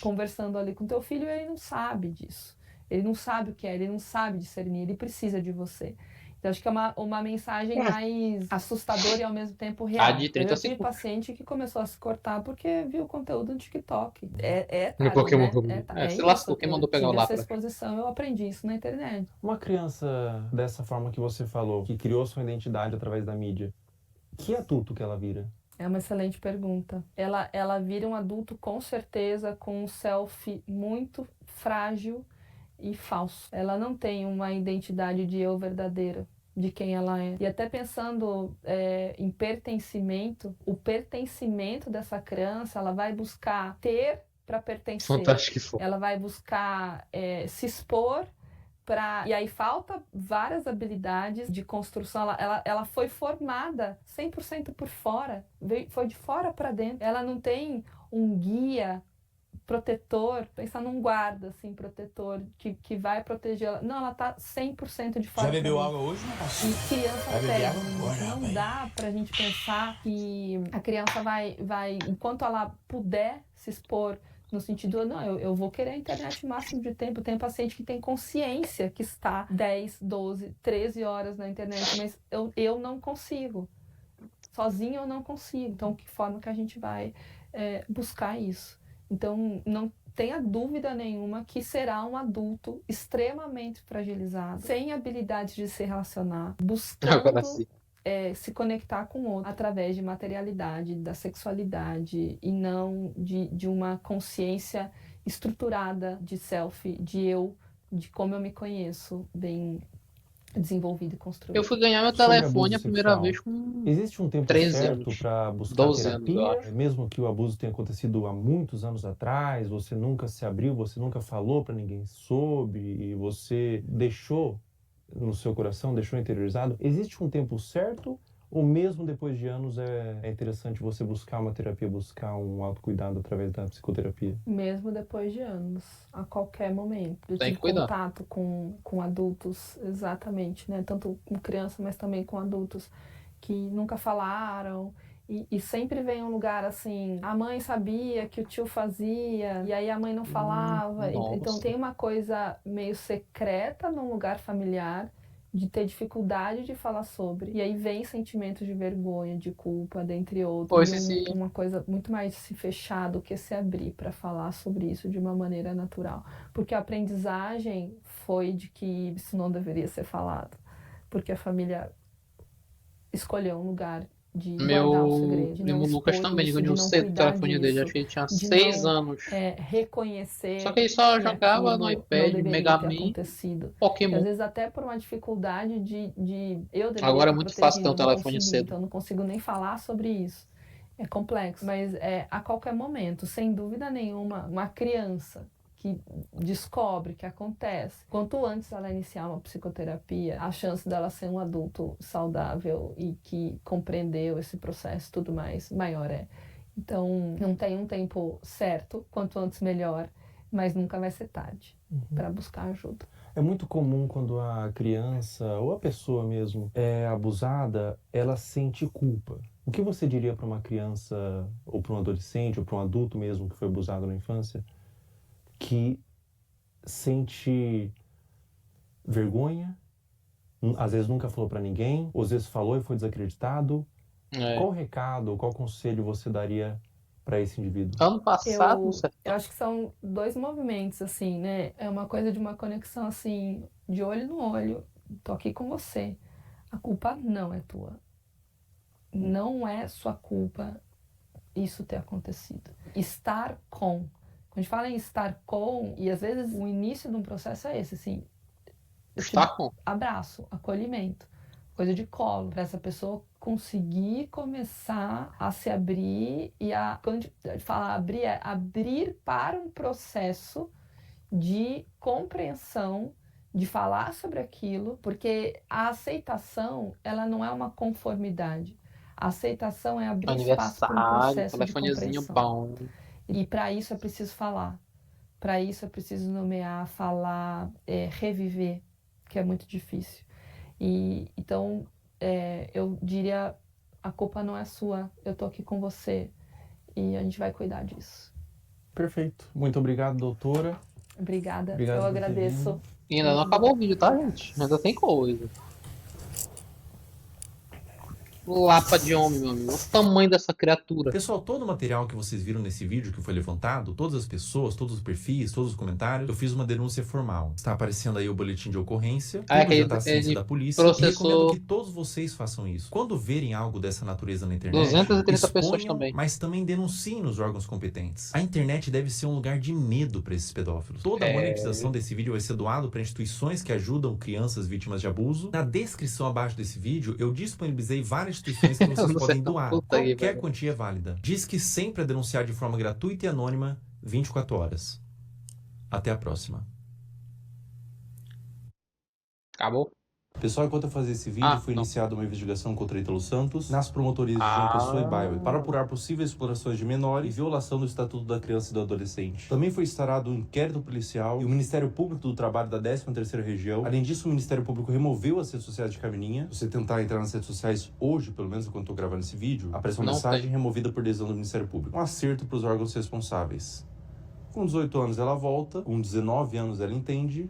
conversando ali com teu filho e ele não sabe disso. Ele não sabe o que é, ele não sabe discernir, ele precisa de você. Então, acho que é uma mensagem mais assustadora e ao mesmo tempo real. Eu tive paciente que começou a se cortar porque viu conteúdo no TikTok. Se lascou, quem mandou pegar o lápis? Essa exposição, eu aprendi isso na internet. Uma criança dessa forma que você falou, que criou sua identidade através da mídia, que adulto que ela vira? É uma excelente pergunta. Ela vira um adulto com certeza com um selfie muito frágil e falso. Ela não tem uma identidade de eu verdadeira, de quem ela é. E até pensando em pertencimento, o pertencimento dessa criança, ela vai buscar ter para pertencer. Fantástico. Ela vai buscar se expor E aí falta várias habilidades de construção. Ela foi formada 100% por fora, foi de fora para dentro. Ela não tem um guia protetor, pensar num guarda, assim, protetor, que vai proteger ela. Não, ela tá 100% de fora. Já bebeu água hoje, né? E criança perde. Não dá pra gente pensar que a criança vai, enquanto ela puder se expor, no sentido, não, eu vou querer a internet o máximo de tempo. Tem paciente que tem consciência que está 10, 12, 13 horas na internet, mas eu não consigo. Sozinho eu não consigo. Então, que forma que a gente vai buscar isso? Então, não tenha dúvida nenhuma que será um adulto extremamente fragilizado, sem habilidade de se relacionar, buscando se conectar com o outro através de materialidade, da sexualidade e não de uma consciência estruturada de self, de eu, de como eu me conheço, bem desenvolvido e construído. Eu fui ganhar meu telefone a primeira vez com Existe um tempo 13 certo anos. para buscar 12 terapia? anos, eu acho. Mesmo que o abuso tenha acontecido há muitos anos atrás, você nunca se abriu, você nunca falou para ninguém sobre, e você deixou no seu coração, deixou interiorizado. Existe um tempo certo? Ou mesmo depois de anos é interessante você buscar uma terapia, buscar um autocuidado através da psicoterapia? Mesmo depois de anos, a qualquer momento. Eu Tem tive que cuidar. contato com adultos, exatamente, né? Tanto com crianças, mas também com adultos que nunca falaram. E sempre vem um lugar assim, a mãe sabia que o tio fazia, e aí a mãe não falava. Então tem uma coisa meio secreta num lugar familiar, de ter dificuldade de falar sobre. E aí vem sentimentos de vergonha, de culpa, dentre outros. Uma coisa muito mais se fechar do que se abrir para falar sobre isso de uma maneira natural. Porque a aprendizagem foi de que isso não deveria ser falado. Porque a família escolheu um lugar de guardar o segredo, de não Meu Lucas expor também isso, ganhou de não cedo o cuidar telefone dele, disso, acho que ele tinha de 6 não, anos. reconhecer Só que ele só que jogava aquilo no não iPad, deveria Mega ter Man, acontecido. Pokémon. Às vezes até por uma dificuldade de eu deveria Agora é ter muito fácil ter um protegido, não telefone consegui, cedo. então eu não consigo nem falar sobre isso. É complexo, mas a qualquer momento, sem dúvida nenhuma, uma criança que descobre que acontece, quanto antes ela iniciar uma psicoterapia, a chance dela ser um adulto saudável e que compreendeu esse processo e tudo mais, maior é. Então, não tem um tempo certo, quanto antes melhor, mas nunca vai ser tarde para buscar ajuda. É muito comum quando a criança ou a pessoa mesmo é abusada, ela sente culpa. O que você diria para uma criança, ou para um adolescente, ou para um adulto mesmo que foi abusado na infância, que sente vergonha, às vezes nunca falou para ninguém, ou às vezes falou e foi desacreditado? Qual recado, qual conselho você daria para esse indivíduo? Ano passado, eu acho que são dois movimentos, assim, né? É uma coisa de uma conexão, assim, de olho no olho. Tô aqui com você. A culpa não é tua. Não é sua culpa isso ter acontecido. Estar com. Quando a gente fala em estar com, e às vezes o início de um processo é esse, assim. Estar com. Abraço, acolhimento, coisa de colo, para essa pessoa conseguir começar a se abrir e quando a gente fala abrir, é abrir para um processo de compreensão, de falar sobre aquilo, porque a aceitação, ela não é uma conformidade. A aceitação é abrir espaço para um processo de compreensão. E para isso é preciso falar. Para isso é preciso nomear, falar, reviver, que é muito difícil. Então, eu diria, a culpa não é sua, eu tô aqui com você e a gente vai cuidar disso. Perfeito. Muito obrigado, doutora. Obrigada, Obrigado eu agradeço. E ainda não acabou o vídeo, tá, gente? Ainda tem coisa. Lapa de homem, meu amigo. O tamanho dessa criatura. Pessoal, todo o material que vocês viram nesse vídeo que foi levantado, todas as pessoas, todos os perfis, todos os comentários, eu fiz uma denúncia formal. Está aparecendo aí o boletim de ocorrência, tudo já está ciência da polícia, e recomendo que todos vocês façam isso. Quando verem algo dessa natureza na internet, 230 pessoas também. Mas também denunciem nos órgãos competentes. A internet deve ser um lugar de medo para esses pedófilos. Toda a monetização desse vídeo vai ser doado para instituições que ajudam crianças vítimas de abuso. Na descrição abaixo desse vídeo, eu disponibilizei várias instituições que vocês podem doar. Qualquer quantia é válida. Diz que sempre é denunciar de forma gratuita e anônima 24 horas. Até a próxima. Acabou? Pessoal, enquanto eu fazia esse vídeo, foi iniciada uma investigação contra Ítalo Santos nas promotorias de João Pessoa e Bairro para apurar possíveis explorações de menores e violação do Estatuto da Criança e do Adolescente. Também foi instaurado um inquérito policial e o Ministério Público do Trabalho da 13ª Região. Além disso, o Ministério Público removeu as redes sociais de Camilinha. Se você tentar entrar nas redes sociais hoje, pelo menos enquanto eu tô gravando esse vídeo, aparece uma mensagem removida por decisão do Ministério Público. Um acerto para os órgãos responsáveis. Com 18 anos ela volta, com 19 anos ela entende,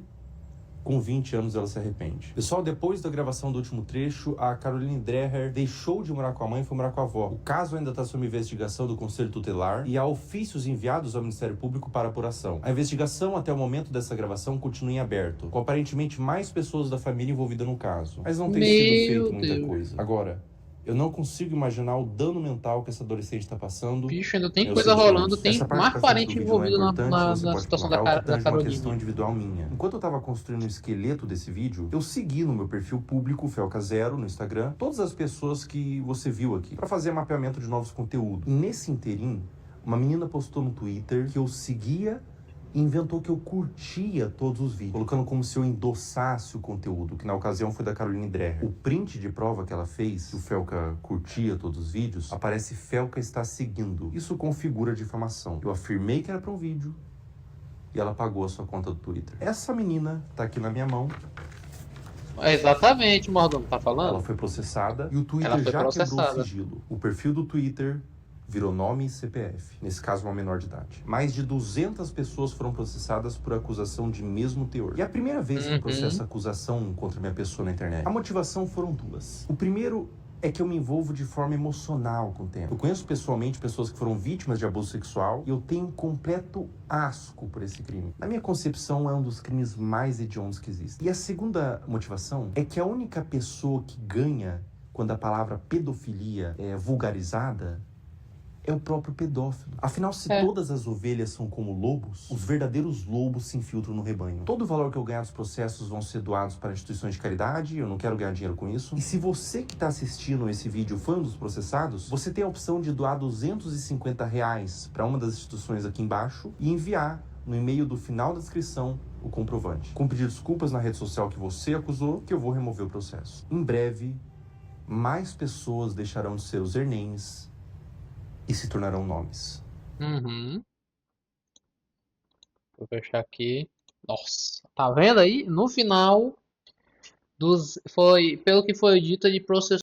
com 20 anos ela se arrepende. Pessoal, depois da gravação do último trecho, a Caroline Dreher deixou de morar com a mãe e foi morar com a avó. O caso ainda está sob investigação do Conselho Tutelar e há ofícios enviados ao Ministério Público para apuração. A investigação até o momento dessa gravação continua em aberto, com aparentemente mais pessoas da família envolvidas no caso. Mas não tem sido feito muita coisa. Agora, eu não consigo imaginar o dano mental que essa adolescente está passando. Bicho, ainda tem coisa rolando, tem mais parente envolvido na situação da Carolina. Uma questão individual minha. Enquanto eu estava construindo o esqueleto desse vídeo, eu segui no meu perfil público, Felca0, no Instagram, todas as pessoas que você viu aqui, para fazer mapeamento de novos conteúdos. E nesse interim, uma menina postou no Twitter que eu seguia e inventou que eu curtia todos os vídeos, colocando como se eu endossasse o conteúdo, que na ocasião foi da Caroline Dreher. O print de prova que ela fez, que o Felca curtia todos os vídeos, aparece Felca está seguindo. Isso configura difamação. Eu afirmei que era para um vídeo e ela pagou a sua conta do Twitter. Essa menina tá aqui na minha mão. Exatamente, Morgan, tá falando? Ela foi processada e o Twitter já quebrou o sigilo. O perfil do Twitter virou nome e CPF, nesse caso uma menor de idade. Mais de 200 pessoas foram processadas por acusação de mesmo teor. E é a primeira vez que eu processo acusação contra minha pessoa na internet. A motivação foram duas. O primeiro é que eu me envolvo de forma emocional com o tema. Eu conheço pessoalmente pessoas que foram vítimas de abuso sexual e eu tenho completo asco por esse crime. Na minha concepção, é um dos crimes mais hediondos que existem. E a segunda motivação é que a única pessoa que ganha quando a palavra pedofilia é vulgarizada é o próprio pedófilo. Afinal, se todas as ovelhas são como lobos, os verdadeiros lobos se infiltram no rebanho. Todo o valor que eu ganhar dos processos vão ser doados para instituições de caridade, eu não quero ganhar dinheiro com isso. E se você que está assistindo esse vídeo foi um dos processados, você tem a opção de doar R$250 para uma das instituições aqui embaixo e enviar no e-mail do final da descrição o comprovante. Com pedir desculpas na rede social que você acusou, que eu vou remover o processo. Em breve, mais pessoas deixarão de ser os surnames e se tornarão nomes. Vou fechar aqui. Nossa, tá vendo aí? No final, pelo que foi dito, ele processou